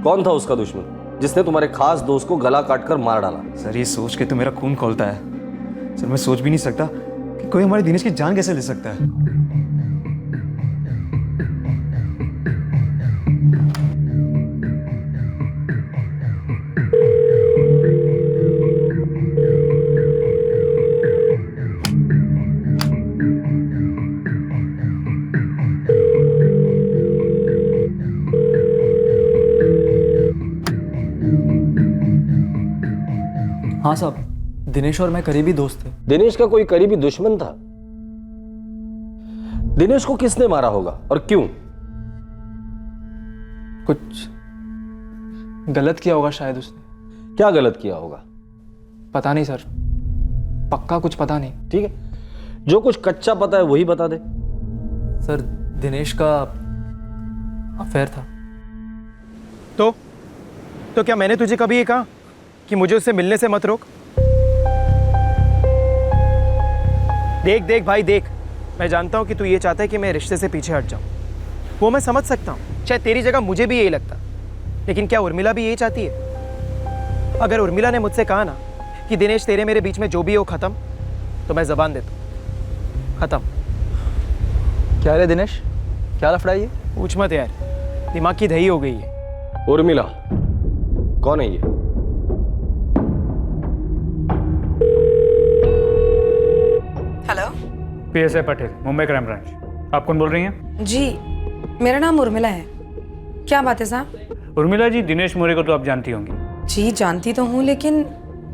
कौन था उसका दुश्मन जिसने तुम्हारे खास दोस्त को गला काटकर मार डाला? सर ये सोच के तो मेरा खून खौलता है। सर मैं सोच भी नहीं सकता कि कोई हमारे दिनेश की जान कैसे ले सकता है। हाँ साहब, दिनेश और मैं करीबी दोस्त थे। दिनेश का कोई करीबी दुश्मन था? दिनेश को किसने मारा होगा और क्यों? कुछ गलत किया होगा शायद उसने। क्या गलत किया होगा? पता नहीं सर, पक्का कुछ पता नहीं। ठीक है, जो कुछ कच्चा पता है वही बता दे। सर दिनेश का अफेयर था। तो क्या मैंने तुझे कभी ये कहा कि मुझे उससे मिलने से मत रोक? देख देख भाई देख, मैं जानता हूँ कि तू ये चाहता है कि मैं रिश्ते से पीछे हट जाऊँ, वो मैं समझ सकता हूँ। शायद तेरी जगह मुझे भी यही लगता, लेकिन क्या उर्मिला भी यही चाहती है? अगर उर्मिला ने मुझसे कहा ना कि दिनेश तेरे मेरे बीच में जो भी हो खत्म, तो मैं जबान देता हूँ, खत्म। क्या रे दिनेश, क्या लफड़ा ये? पूछ मत यार, दिमाग की दही हो गई है। उर्मिला कौन है ये? Hello, PSI Patel, Mumbai crime branch. आप कौन बोल रही हैं? जी मेरा नाम उर्मिला है। क्या बात है साहब? उर्मिला जी, दिनेश मोरे को तो आप जानती होंगी। जी जानती तो हूँ, लेकिन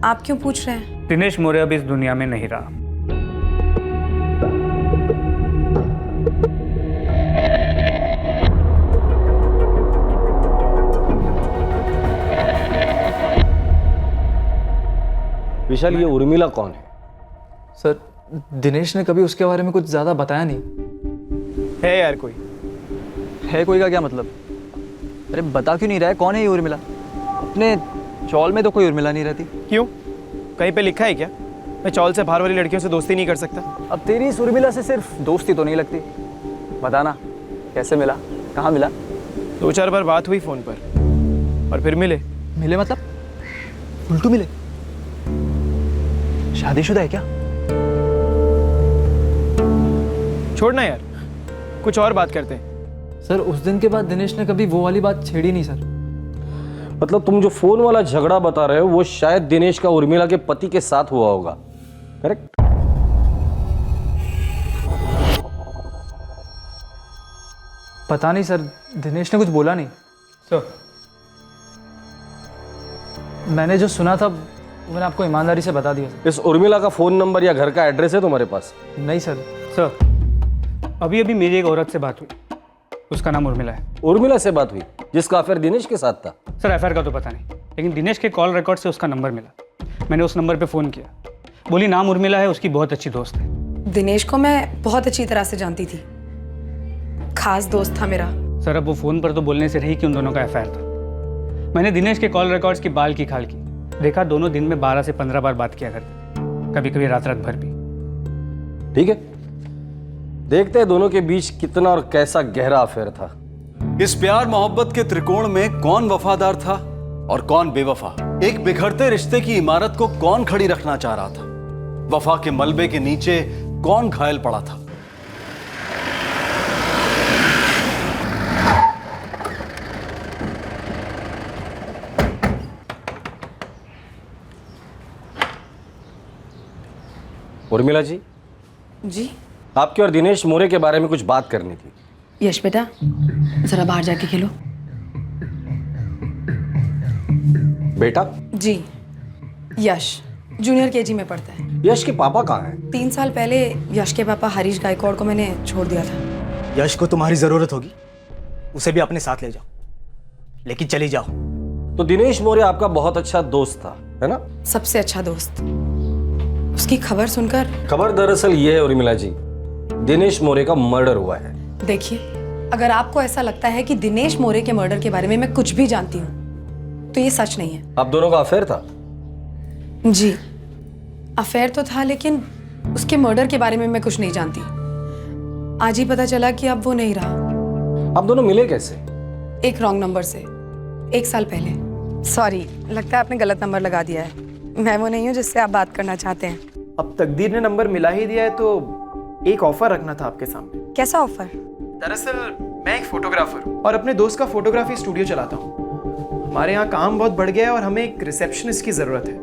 आप क्यों पूछ रहे हैं? दिनेश मोरे अब इस दुनिया में नहीं रहा। विशाल, ये उर्मिला कौन है? सर दिनेश ने कभी उसके बारे में कुछ ज़्यादा बताया नहीं। है यार कोई? है कोई का क्या मतलब? अरे बता क्यों नहीं रहा है, कौन है ये उर्मिला? अपने चौल में तो कोई उर्मिला नहीं रहती। क्यों, कहीं पे लिखा है क्या मैं चौल से बाहर वाली लड़कियों से दोस्ती नहीं कर सकता? अब तेरी इस उर्मिला से सिर्फ दोस्ती तो नहीं लगती। बताना कैसे मिला, कहाँ मिला? 2-4 बार बात हुई फ़ोन पर और फिर मिले। मिले मतलब उल्टू मिले? शादीशुदा है क्या? छोड़ना यार, कुछ और बात करते हैं। सर उस दिन के बाद दिनेश ने कभी वो वाली बात छेड़ी नहीं सर। मतलब तुम जो फोन वाला झगड़ा बता रहे हो वो शायद दिनेश का उर्मिला के पति के साथ हुआ होगा, करेक्ट? पता नहीं सर, दिनेश ने कुछ बोला नहीं। सर मैंने जो सुना था मैंने आपको ईमानदारी से बता दिया। इस उर्मिला का फोन नंबर या घर का एड्रेस है तुम्हारे पास? नहीं सर। सर अभी अभी मेरी एक औरत से बात हुई, उसका नाम उर्मिला है। उर्मिला से बात हुई जिसका अफेयर दिनेश के साथ था? सर अफेयर का तो पता नहीं, लेकिन दिनेश के कॉल रिकॉर्ड से उसका नंबर मिला। मैंने उस नंबर पे फ़ोन किया, बोली नाम उर्मिला है, उसकी बहुत अच्छी दोस्त है। दिनेश को मैं बहुत अच्छी तरह से जानती थी, खास दोस्त था मेरा। सर अब वो फ़ोन पर तो बोलने से रही कि उन दोनों का अफेयर था। मैंने दिनेश के कॉल रिकॉर्ड्स की बाल की खाल की, देखा दोनों दिन में 12 से 15 बार बात किया करते, कभी कभी रात रात भर भी। ठीक है, देखते हैं दोनों के बीच कितना और कैसा गहरा अफेयर था। इस प्यार मोहब्बत के त्रिकोण में कौन वफादार था और कौन बेवफा? एक बिखरते रिश्ते की इमारत को कौन खड़ी रखना चाह रहा था? वफा के मलबे के नीचे कौन घायल पड़ा था? उर्मिला जी। जी आपके और दिनेश मोरे के बारे में कुछ बात करनी थी। यश बेटा जरा बाहर जाके खेलो। बेटा? जी यश जूनियर केजी में पढ़ता है। यश के पापा कहाँ हैं? 3 साल पहले यश के पापा हरीश गायकवाड़ को मैंने छोड़ दिया था। यश को तुम्हारी जरूरत होगी, उसे भी अपने साथ ले जाओ, लेकिन चली जाओ। तो दिनेश मोरे आपका बहुत अच्छा दोस्त था, है ना? सबसे अच्छा दोस्त। उसकी खबर सुनकर। खबर दरअसल ये है उर्मिला जी, दिनेश मोरे का मर्डर हुआ है। देखिए, अगर आपको ऐसा लगता है कि दिनेश मोरे के मर्डर के बारे में मैं कुछ भी जानती हूँ तो ये सच नहीं है। आप दोनों का अफेयर था? जी अफेयर तो था, लेकिन उसके मर्डर के बारे में मैं कुछ नहीं जानती। आज ही पता चला कि अब वो नहीं रहा। आप दोनों मिले कैसे? एक रॉन्ग नंबर से 1 साल पहले। सॉरी, लगता है आपने गलत नंबर लगा दिया है। मैं वो नहीं हूँ जिससे आप बात करना चाहते हैं। अब तकदीर ने नंबर मिला ही दिया है तो एक ऑफर रखना था आपके सामने। कैसा ऑफर? दरअसल मैं एक फोटोग्राफर हूँ और अपने दोस्त का फोटोग्राफी स्टूडियो चलाता हूँ। हमारे यहाँ काम बहुत बढ़ गया है और हमें एक रिसेप्शनिस्ट की ज़रूरत है।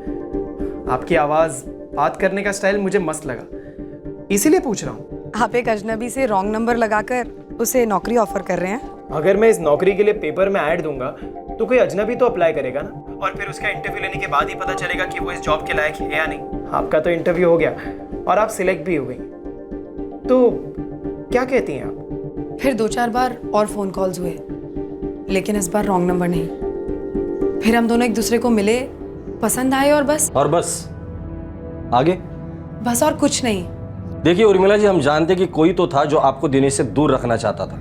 आपकी आवाज़, बात करने का स्टाइल मुझे मस्त लगा, इसीलिए पूछ रहा हूँ। आप एक अजनबी से रॉन्ग नंबर लगाकर उसे नौकरी ऑफर कर रहे हैं? अगर मैं इस नौकरी के लिए पेपर में ऐड दूंगा तो कोई अजनबी तो अप्लाई करेगा ना, और फिर उसका इंटरव्यू लेने के बाद ही पता चलेगा कि वो इस जॉब के लायक है या नहीं। आपका तो इंटरव्यू हो गया और आप सिलेक्ट भी हो गई, तो क्या कहती हैं आप? फिर 2-4 बार और फ़ोन कॉल्स हुए, लेकिन इस बार रॉन्ग नंबर नहीं। फिर हम दोनों एक दूसरे को मिले, पसंद आए और बस। आगे? बस और कुछ नहीं। देखिए उर्मिला जी, हम जानते कि कोई तो था जो आपको दिनेश से दूर रखना चाहता था।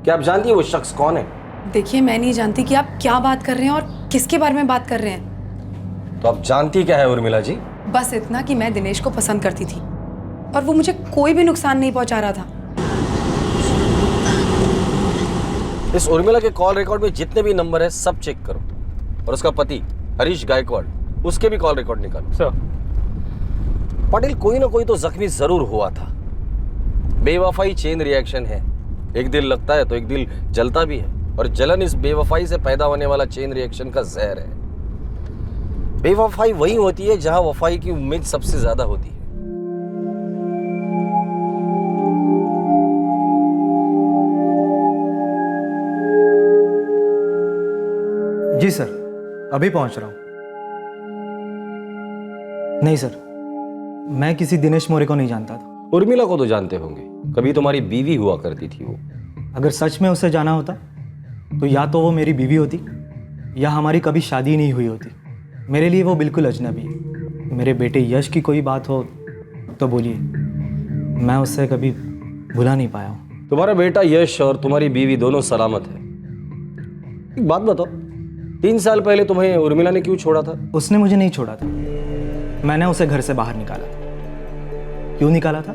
क्या आप जानती है वो शख्स कौन है? देखिए, मैं नहीं जानती कि आप क्या बात कर रहे हैं और किसके बारे में बात कर रहे हैं। तो आप जानती क्या है उर्मिला जी? बस इतना कि मैं दिनेश को पसंद करती थी और वो मुझे कोई भी नुकसान नहीं पहुंचा रहा था। इस उर्मिला के कॉल रिकॉर्ड में जितने भी नंबर है सब चेक करो, और उसका पति हरीश गायकवाड़, उसके भी कॉल रिकॉर्ड निकालो। सर पाटिल, कोई ना कोई तो जख्मी जरूर हुआ था। बेवफाई चेन रिएक्शन है, एक दिल लगता है तो एक दिल जलता भी है, और जलन इस बेवफाई से पैदा होने वाला चेन रिएक्शन का जहर है। बेवफाई वही होती है जहां वफाई की उम्मीद सबसे ज्यादा होती है। जी सर, अभी पहुंच रहा हूं। नहीं सर, मैं किसी दिनेश मोरे को नहीं जानता था। उर्मिला को तो जानते होंगे, कभी तुम्हारी बीवी हुआ करती थी वो। अगर सच में उसे जाना होता तो या तो वो मेरी बीवी होती या हमारी कभी शादी नहीं हुई होती। मेरे लिए वो बिल्कुल अजनबी है। मेरे बेटे यश की कोई बात हो तो बोलिए, मैं उससे कभी भुला नहीं पाया हूँ। तुम्हारा बेटा यश और तुम्हारी बीवी दोनों सलामत है। एक बात बताओ, 3 साल पहले तुम्हें उर्मिला ने क्यों छोड़ा था? उसने मुझे नहीं छोड़ा था, मैंने उसे घर से बाहर निकाला था। क्यों निकाला था?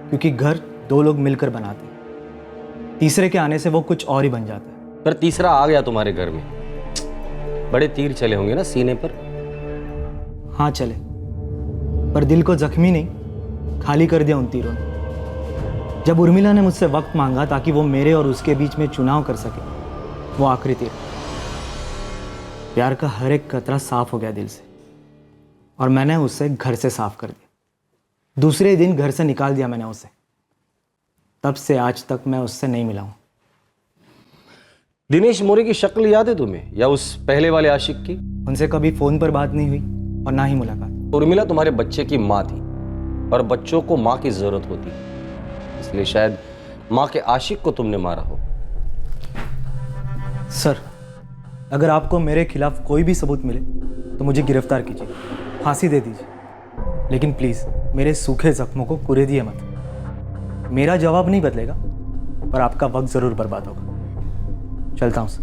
क्योंकि घर 2 लोग मिलकर बनाते हैं, तीसरे के आने से वो कुछ और ही बन जाता है। पर तीसरा आ गया तुम्हारे घर में, बड़े तीर चले होंगे ना सीने पर? हाँ चले, पर दिल को जख्मी नहीं खाली कर दिया उन तीरों ने। जब उर्मिला ने मुझसे वक्त मांगा ताकि वो मेरे और उसके बीच में चुनाव कर सके, वो आखिरी तीर। प्यार का हर एक कतरा साफ हो गया दिल से, और मैंने उसे घर से साफ कर दिया। दूसरे दिन घर से निकाल दिया मैंने उसे। तब से आज तक मैं उससे नहीं मिला हूं। दिनेश मोरे की शक्ल याद है तुम्हें, या उस पहले वाले आशिक की? उनसे कभी फोन पर बात नहीं हुई और ना ही मुलाकात। उर्मिला तुम्हारे बच्चे की माँ थी, और बच्चों को माँ की जरूरत होती है, इसलिए शायद माँ के आशिक को तुमने मारा हो। सर, अगर आपको मेरे खिलाफ कोई भी सबूत मिले तो मुझे गिरफ्तार कीजिए, फांसी दे दीजिए, लेकिन प्लीज मेरे सूखे जख्मों को कुरेदिए मत। मेरा जवाब नहीं बदलेगा, पर आपका वक्त जरूर बर्बाद होगा। चलता हूं सर।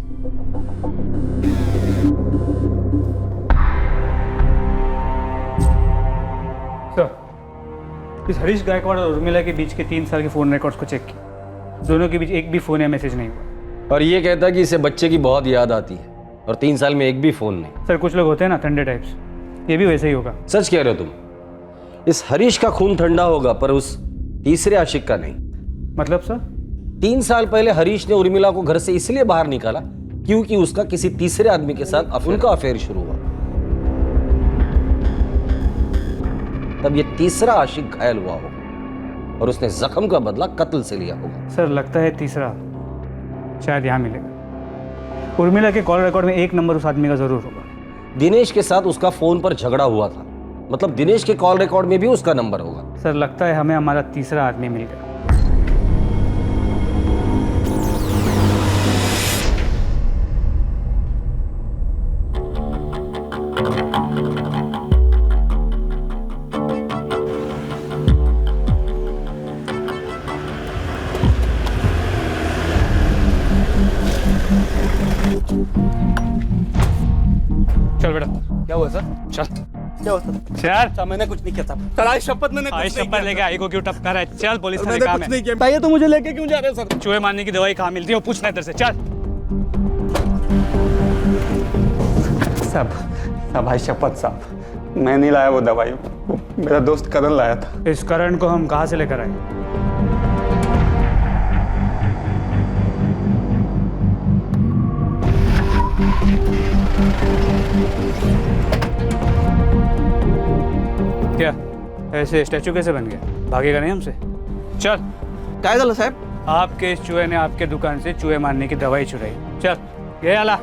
सर, इस हरीश गायकवाड़ और उर्मिला के बीच के 3 साल के फ़ोन रिकॉर्ड्स को चेक किया। दोनों के बीच एक भी फ़ोन या मैसेज नहीं हुआ। और ये कहता है कि इसे बच्चे की बहुत याद आती है, और 3 साल में एक भी फ़ोन नहीं। सर, कुछ लोग होते हैं ना ठंडे टाइप्स, ये भी वैसे ही होगा। सच कह रहे हो तुम? इस हरीश का खून ठंडा होगा, पर उस तीसरे आशिक का नहीं। मतलब सर? 3 साल पहले हरीश ने उर्मिला को घर से इसलिए बाहर निकाला क्योंकि उसका किसी तीसरे आदमी के साथ उनका अफेयर शुरू हुआ। तब ये तीसरा आशिक घायल हुआ होगा, और उसने जख्म का बदला कत्ल से लिया होगा। सर, लगता है तीसरा शायद यहाँ मिलेगा। उर्मिला के कॉल रिकॉर्ड में एक नंबर उस आदमी का जरूर होगा। दिनेश के साथ उसका फोन पर झगड़ा हुआ था, मतलब दिनेश के कॉल रिकॉर्ड में भी उसका नंबर होगा। सर, लगता है हमें हमारा तीसरा आदमी मिल गया। चल बेटा। क्या हुआ सर? चल। क्या हुआ सर? चल। मैंने कुछ नहीं किया था सर। आज शपथ मैंने कुछ नहीं किया। शपथ लेके आई को क्यों टपका रहा है? चल, पुलिस मैंने कुछ नहीं किया। बताइए तो मुझे लेके क्यों जा रहे हैं सर? चूहे मारने की दवाई कहाँ मिलती है वो पूछना इधर से। चल साहब, भाई शपथ साहब, मैं नहीं लाया वो दवाई, वो मेरा दोस्त करण लाया था। इस करण को हम कहाँ से लेकर आए? क्या ऐसे स्टैचू कैसे बन गया? भागेगा नहीं हमसे? चल। क्या गल साहब? आपके इस चूहे ने आपके दुकान से चूहे मारने की दवाई चुराई। चल, ये आला।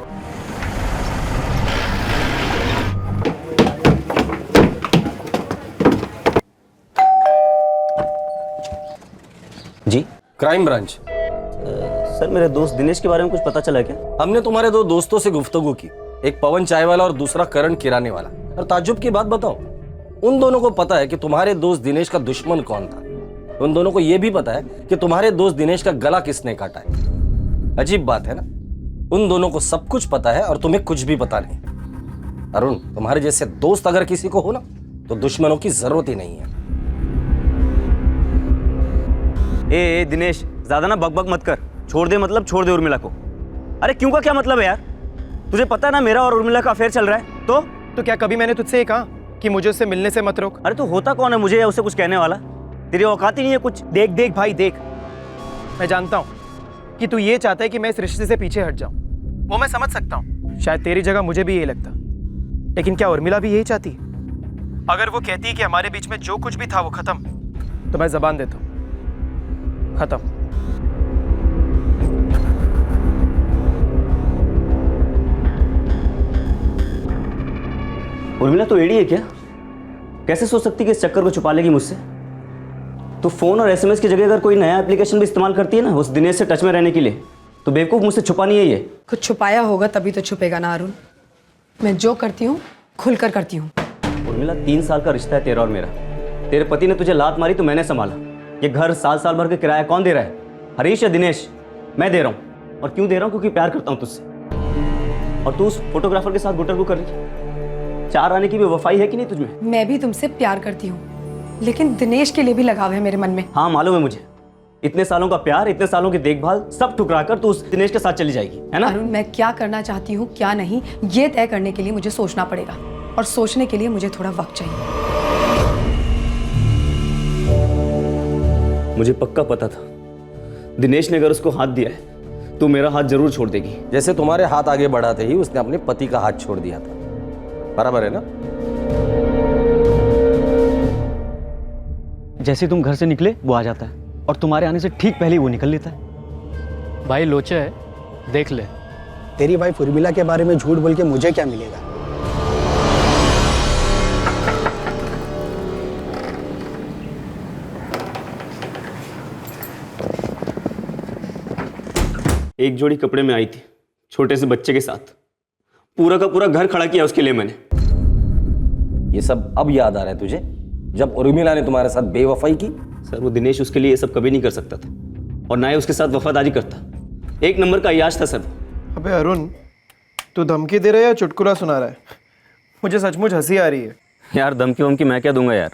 जी, क्राइम ब्रांच। सर, मेरे दोस्त दिनेश के बारे में कुछ पता चला क्या? हमने तुम्हारे 2 दोस्तों से गुफ्तगू की, एक पवन चाय वाला और दूसरा करण किराने वाला। और ताज्जुब की बात बताओ, उन दोनों को पता है कि तुम्हारे दोस्त दिनेश का दुश्मन कौन था। उन दोनों को यह भी पता है कि तुम्हारे दोस्त दिनेश का गला किसने काटा है। अजीब बात है ना, उन दोनों को सब कुछ पता है और तुम्हें कुछ भी पता नहीं। अरुण, तुम्हारे जैसे दोस्त अगर किसी को हो ना तो दुश्मनों की जरूरत ही नहीं है। ए दिनेश, ज्यादा ना बकबक मत कर। छोड़ दे मतलब छोड़ दे उर्मिला को। अरे क्यों का क्या मतलब है यार? तुझे पता है ना मेरा और उर्मिला का अफेयर चल रहा है। तो क्या कभी मैंने तुझसे ये कहा कि मुझे उससे मिलने से मत रोक? अरे तू होता कौन है मुझे या उससे कुछ कहने वाला? तेरी औकात ही नहीं है कुछ। देख देख भाई देख, मैं जानता हूँ कि तू ये चाहता है कि मैं इस रिश्ते से पीछे हट जाऊं। वो मैं समझ सकता हूँ, शायद तेरी जगह मुझे भी यही लगता। लेकिन क्या उर्मिला भी यही चाहती है? अगर वो कहती है कि हमारे बीच में जो कुछ भी था वो खत्म, तो मैं जबान देता हूँ, खत्म। उर्मिला तो एड़ी है क्या? कैसे सोच सकती कि इस चक्कर को छुपा लेगी मुझसे? तो फोन और एसएमएस की जगह अगर कोई नया एप्लीकेशन भी इस्तेमाल करती है ना उस दिनेश से टच में रहने के लिए, तो बेवकूफ मुझसे छुपा नहीं है ये। कुछ छुपाया होगा तभी तो छुपेगा ना अरुण। मैं जो करती हूँ खुलकर करती हूँ। उर्मिला 3 साल का रिश्ता है तेरा और मेरा। तेरे पति ने तुझे लात मारी तो मैंने संभाला। ये घर साल भर का किराया कौन दे रहा है? हरीश या दिनेश? मैं दे रहा हूँ। और क्यों दे रहा हूँ? क्योंकि प्यार करता हूँ तुझसे। और तू उस फोटोग्राफर के साथ गुटरगू कर रही। 4 आने की भी वफाई है कि नहीं तुझमें? मैं भी तुमसे प्यार करती हूँ, लेकिन दिनेश के लिए भी लगाव है मेरे मन में। हाँ मालूम है मुझे। इतने सालों का प्यार, इतने सालों की देखभाल सब ठुकरा कर तू उस दिनेश के साथ चली जाएगी, है ना? अरुण, मैं क्या करना चाहती हूँ क्या नहीं, ये तय करने के लिए मुझे सोचना पड़ेगा, और सोचने के लिए मुझे थोड़ा वक्त चाहिए। मुझे पक्का पता था दिनेश ने अगर उसको हाथ दिया है तो मेरा हाथ जरूर छोड़ देगी। जैसे तुम्हारे हाथ आगे बढ़ाते ही उसने अपने पति का हाथ छोड़ दिया था। बराबर है ना? जैसे तुम घर से निकले वो आ जाता है, और तुम्हारे आने से ठीक पहले ही वो निकल लेता है। भाई लोचे है, देख ले। तेरी वाइफ उर्मिला के बारे में झूठ बोल के मुझे क्या मिलेगा? एक जोड़ी कपड़े में आई थी छोटे से बच्चे के साथ। पूरा का पूरा घर खड़ा किया उसके लिए मैंने। ये सब अब याद आ रहा है तुझे, जब उर्मिला ने तुम्हारे साथ बेवफाई की? सर वो दिनेश उसके लिए ये सब कभी नहीं कर सकता था, और ना ही उसके साथ वफादारी करता। 1 नंबर का अय्याश था सर। अबे अरुण, तू धमकी दे रहा है या चुटकुला सुना रहा है? मुझे सचमुच हंसी आ रही है। यार धमकी वमकी मैं क्या दूंगा यार,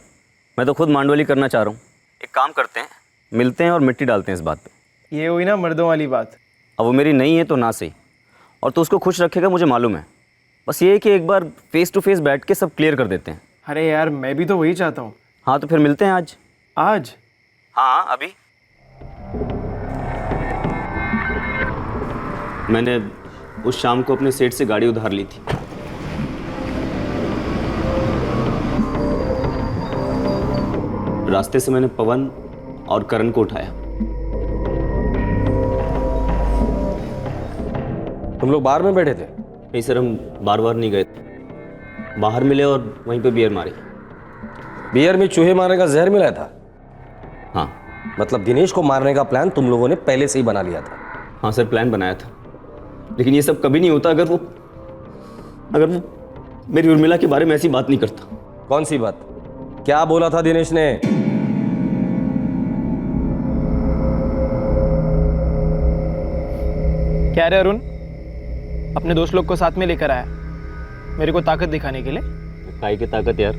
मैं तो खुद मांडवली करना चाह रहा हूँ। एक काम करते हैं, मिलते हैं और मिट्टी डालते हैं इस बात पे। ये हुई ना मर्दों वाली बात। अब वो मेरी नहीं है तो ना सही, और तो उसको खुश रखेगा मुझे मालूम है। बस ये है कि एक बार फेस टू फेस बैठ के सब क्लियर कर देते हैं। अरे यार मैं भी तो वही चाहता हूँ। हाँ तो फिर मिलते हैं आज। आज? हाँ अभी। मैंने उस शाम को अपने सेठ से गाड़ी उधार ली थी। रास्ते से मैंने पवन और करण को उठाया। तुम लोग बार में बैठे थे? नहीं सर, हम बार नहीं गए थे। बाहर मिले और वहीं पे बियर मारी। बियर में चूहे मारने का जहर मिला था? हाँ। मतलब दिनेश को मारने का प्लान तुम लोगों ने पहले से ही बना लिया था? हाँ सर, प्लान बनाया था, लेकिन ये सब कभी नहीं होता अगर वो मेरी उर्मिला के बारे में ऐसी बात नहीं करता। कौन सी बात? क्या बोला था दिनेश ने? क्या रे अरुण, अपने दोस्त लोग को साथ में लेकर आया मेरे को ताकत दिखाने के लिए? काहे की ताकत यार,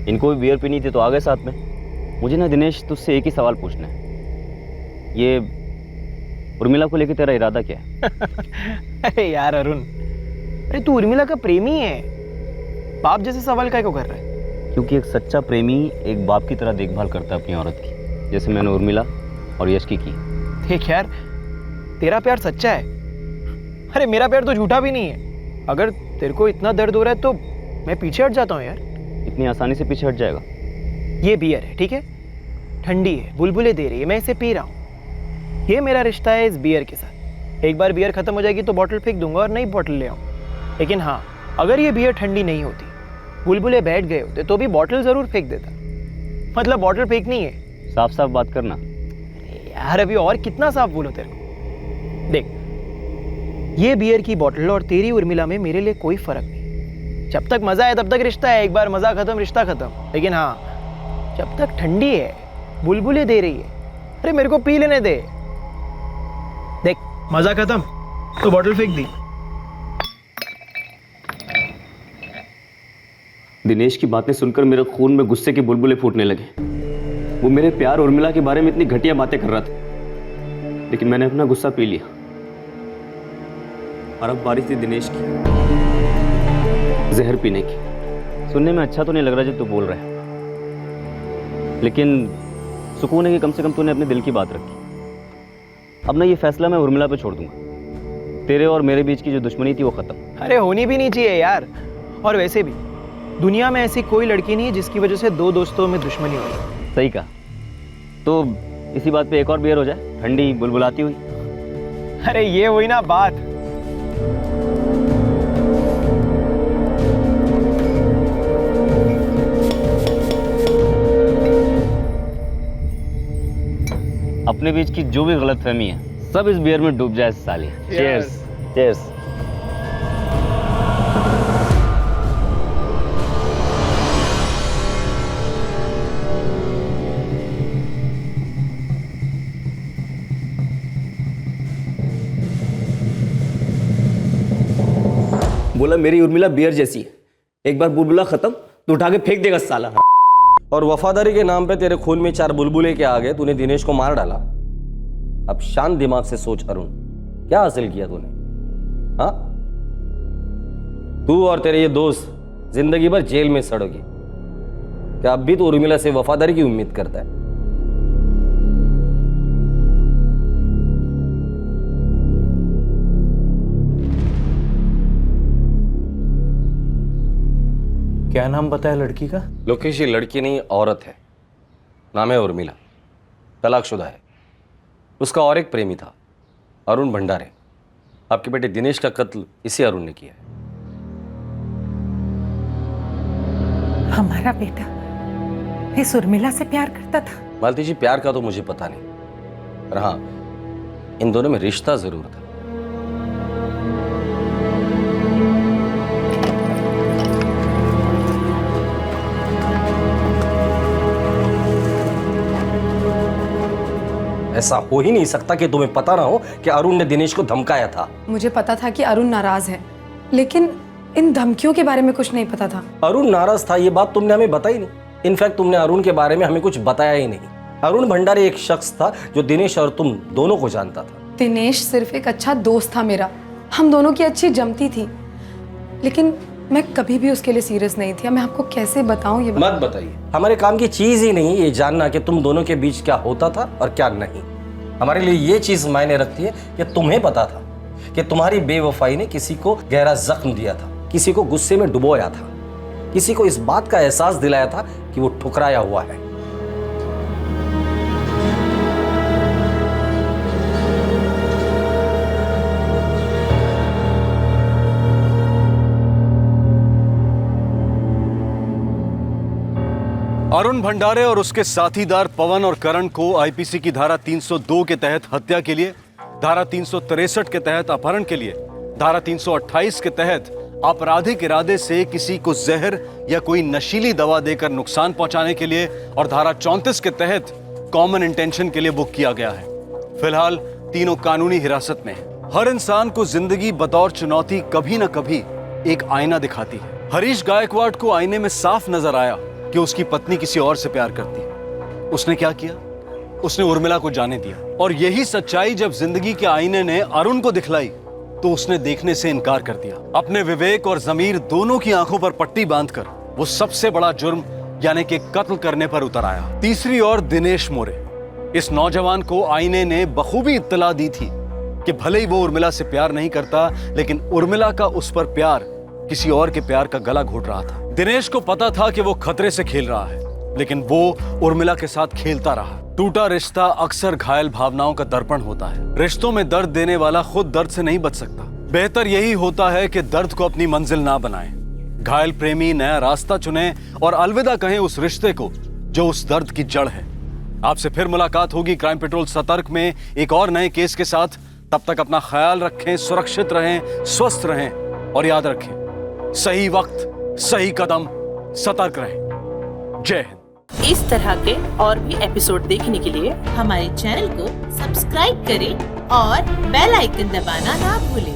इनको भी बियर पीनी थी तो आ गए साथ में। मुझे ना दिनेश तुझसे एक ही सवाल पूछना है, ये उर्मिला को लेकर तेरा इरादा क्या है? अरे यार अरुण, अरे तू उर्मिला का प्रेमी है, बाप जैसे सवाल काहे को कर रहा है? क्योंकि एक सच्चा प्रेमी एक बाप की तरह देखभाल करता है अपनी औरत की, जैसे मैंने उर्मिला और यश की। देख यार, तेरा प्यार सच्चा है, अरे मेरा प्यार तो झूठा भी नहीं है। अगर तेरे को इतना दर्द हो रहा है तो मैं पीछे हट जाता हूँ यार। इतनी आसानी से पीछे हट जाएगा? ये बियर है, ठीक है, ठंडी है, बुलबुले दे रही है, मैं इसे पी रहा हूँ। ये मेरा रिश्ता है इस बियर के साथ। एक बार बियर खत्म हो जाएगी तो बॉटल फेंक दूंगा और नई बॉटल ले आऊँ। लेकिन हाँ, अगर ये बियर ठंडी नहीं होती, बुलबुले बैठ गए होते, तो भी बॉटल जरूर फेंक देता। मतलब बॉटल फेंकनी है। साफ साफ बात करना यार। अभी और कितना साफ बोलो तेरे को? देख, ये बियर की बॉटल और तेरी उर्मिला में मेरे लिए कोई फर्क नहीं। जब तक मजा है तब तक रिश्ता है, एक बार मजा खत्म रिश्ता खत्म। लेकिन हाँ, जब तक ठंडी है, बुलबुले दे रही है, अरे मेरे को पी लेने दे। देख मजा खत्म तो बॉटल फेंक दी। दिनेश की बातें सुनकर मेरे खून में गुस्से के बुलबुले फूटने लगे। वो मेरे प्यार उर्मिला के बारे में इतनी घटिया बातें कर रहा था, लेकिन मैंने अपना गुस्सा पी लिया। और अब बारी थी दिनेश की जहर पीने की। सुनने में अच्छा तो नहीं लग रहा जो तू बोल रहा है, लेकिन सुकून है कि कम से कम तूने अपने दिल की बात रखी। अब ना ये फैसला मैं उर्मिला पे छोड़ दूंगा। तेरे और मेरे बीच की जो दुश्मनी थी वो खत्म। अरे होनी भी नहीं चाहिए यार। और वैसे भी दुनिया में ऐसी कोई लड़की नहीं है जिसकी वजह से दो दोस्तों में दुश्मनी हो। सही कहा। तो इसी बात पे एक और बियर हो जाए, ठंडी बुलबुलाती हुई। अरे ये हुई ना बात। अपने बीच की जो भी गलतफहमी है सब इस बियर में डूब जाए साली। चीयर्स। चीयर्स। बोला मेरी उर्मिला बियर जैसी है, एक बार बुलबुला खत्म तो उठा के फेंक देगा साला। और वफादारी के नाम पे तेरे खून में 4 बुलबुले के आगे तूने दिनेश को मार डाला। अब शांत दिमाग से सोच अरुण, क्या हासिल किया तूने? हाँ, तू और तेरे ये दोस्त जिंदगी भर जेल में सड़ोगे। क्या अब भी तो उर्मिला से वफादारी की उम्मीद करता है? क्या नाम बताया लड़की का? लोकेश, ये लड़की नहीं औरत है, नाम है उर्मिला, तलाकशुदा है। उसका और एक प्रेमी था, अरुण भंडारे। आपके बेटे दिनेश का कत्ल इसी अरुण ने किया है। हमारा बेटा इस उर्मिला से प्यार करता था? मालती जी, प्यार का तो मुझे पता नहीं, पर हाँ, इन दोनों में रिश्ता जरूर था। ऐसा हो ही नहीं सकता कि तुम्हें पता ना हो कि अरुण ने दिनेश को धमकाया था। मुझे पता था कि अरुण नाराज है, लेकिन इन धमकियों के बारे में कुछ नहीं पता था। अरुण नाराज था ये बात तुमने हमें बताई नहीं। इनफैक्ट तुमने अरुण के बारे में हमें कुछ बताया ही नहीं। अरुण भंडारे एक शख्स था जो दिनेश और तुम दोनों को जानता था। दिनेश सिर्फ एक अच्छा दोस्त था मेरा, हम दोनों की अच्छी जमती थी, लेकिन मैं कभी भी उसके लिए सीरियस नहीं थी। मैं आपको कैसे बताऊं ये? मत बताइए, हमारे काम की चीज ही नहीं ये जानना कि तुम दोनों के बीच क्या होता था और क्या नहीं। हमारे लिए ये चीज मायने रखती है कि तुम्हें पता था कि तुम्हारी बेवफाई ने किसी को गहरा जख्म दिया था, किसी को गुस्से में डुबोया था, किसी को इस बात का एहसास दिलाया था कि वो ठुकराया हुआ है। अरुण भंडारे और उसके साथीदार पवन और करण को आईपीसी की धारा 302 के तहत हत्या के लिए, धारा 363 के तहत अपहरण के लिए, धारा 328 के तहत आपराधिक इरादे से किसी को जहर या कोई नशीली दवा देकर नुकसान पहुंचाने के लिए और धारा 34 के तहत कॉमन इंटेंशन के लिए बुक किया गया है। फिलहाल तीनों कानूनी हिरासत में हैं। हर इंसान को जिंदगी बतौर चुनौती कभी न कभी एक आईना दिखाती है। हरीश गायकवाड़ को आईने में साफ नजर आया कि उसकी पत्नी किसी और से प्यार करती है। उसने क्या किया? उसने उर्मिला को जाने दिया। और यही सच्चाई जब जिंदगी के आईने ने अरुण को दिखलाई तो उसने देखने से इनकार कर दिया। अपने विवेक और जमीर दोनों की आंखों पर पट्टी बांधकर वो सबसे बड़ा जुर्म यानी कि कत्ल करने पर उतर आया। तीसरी ओर दिनेश मोरे, इस नौजवान को आईने ने बखूबी इत्तला दी थी कि भले ही वो उर्मिला से प्यार नहीं करता, लेकिन उर्मिला का उस पर प्यार किसी और के प्यार का गला घोट रहा था। दिनेश को पता था कि वो खतरे से खेल रहा है, लेकिन वो उर्मिला के साथ खेलता रहा। टूटा रिश्ता अक्सर घायल भावनाओं का दर्पण होता है। रिश्तों में दर्द देने वाला खुद दर्द से नहीं बच सकता। बेहतर यही होता है कि दर्द को अपनी मंजिल ना बनाएं। घायल प्रेमी नया रास्ता चुने और अलविदा कहें उस रिश्ते को जो उस दर्द की जड़ है। आपसे फिर मुलाकात होगी क्राइम पेट्रोल सतर्क में एक और नए केस के साथ। तब तक अपना ख्याल रखें, सुरक्षित रहें, स्वस्थ रहें और याद रखें, सही वक्त सही कदम, सतर्क रहें। जय हिंद। इस तरह के और भी एपिसोड देखने के लिए हमारे चैनल को सब्सक्राइब करें और बेल आइकन दबाना ना भूलें।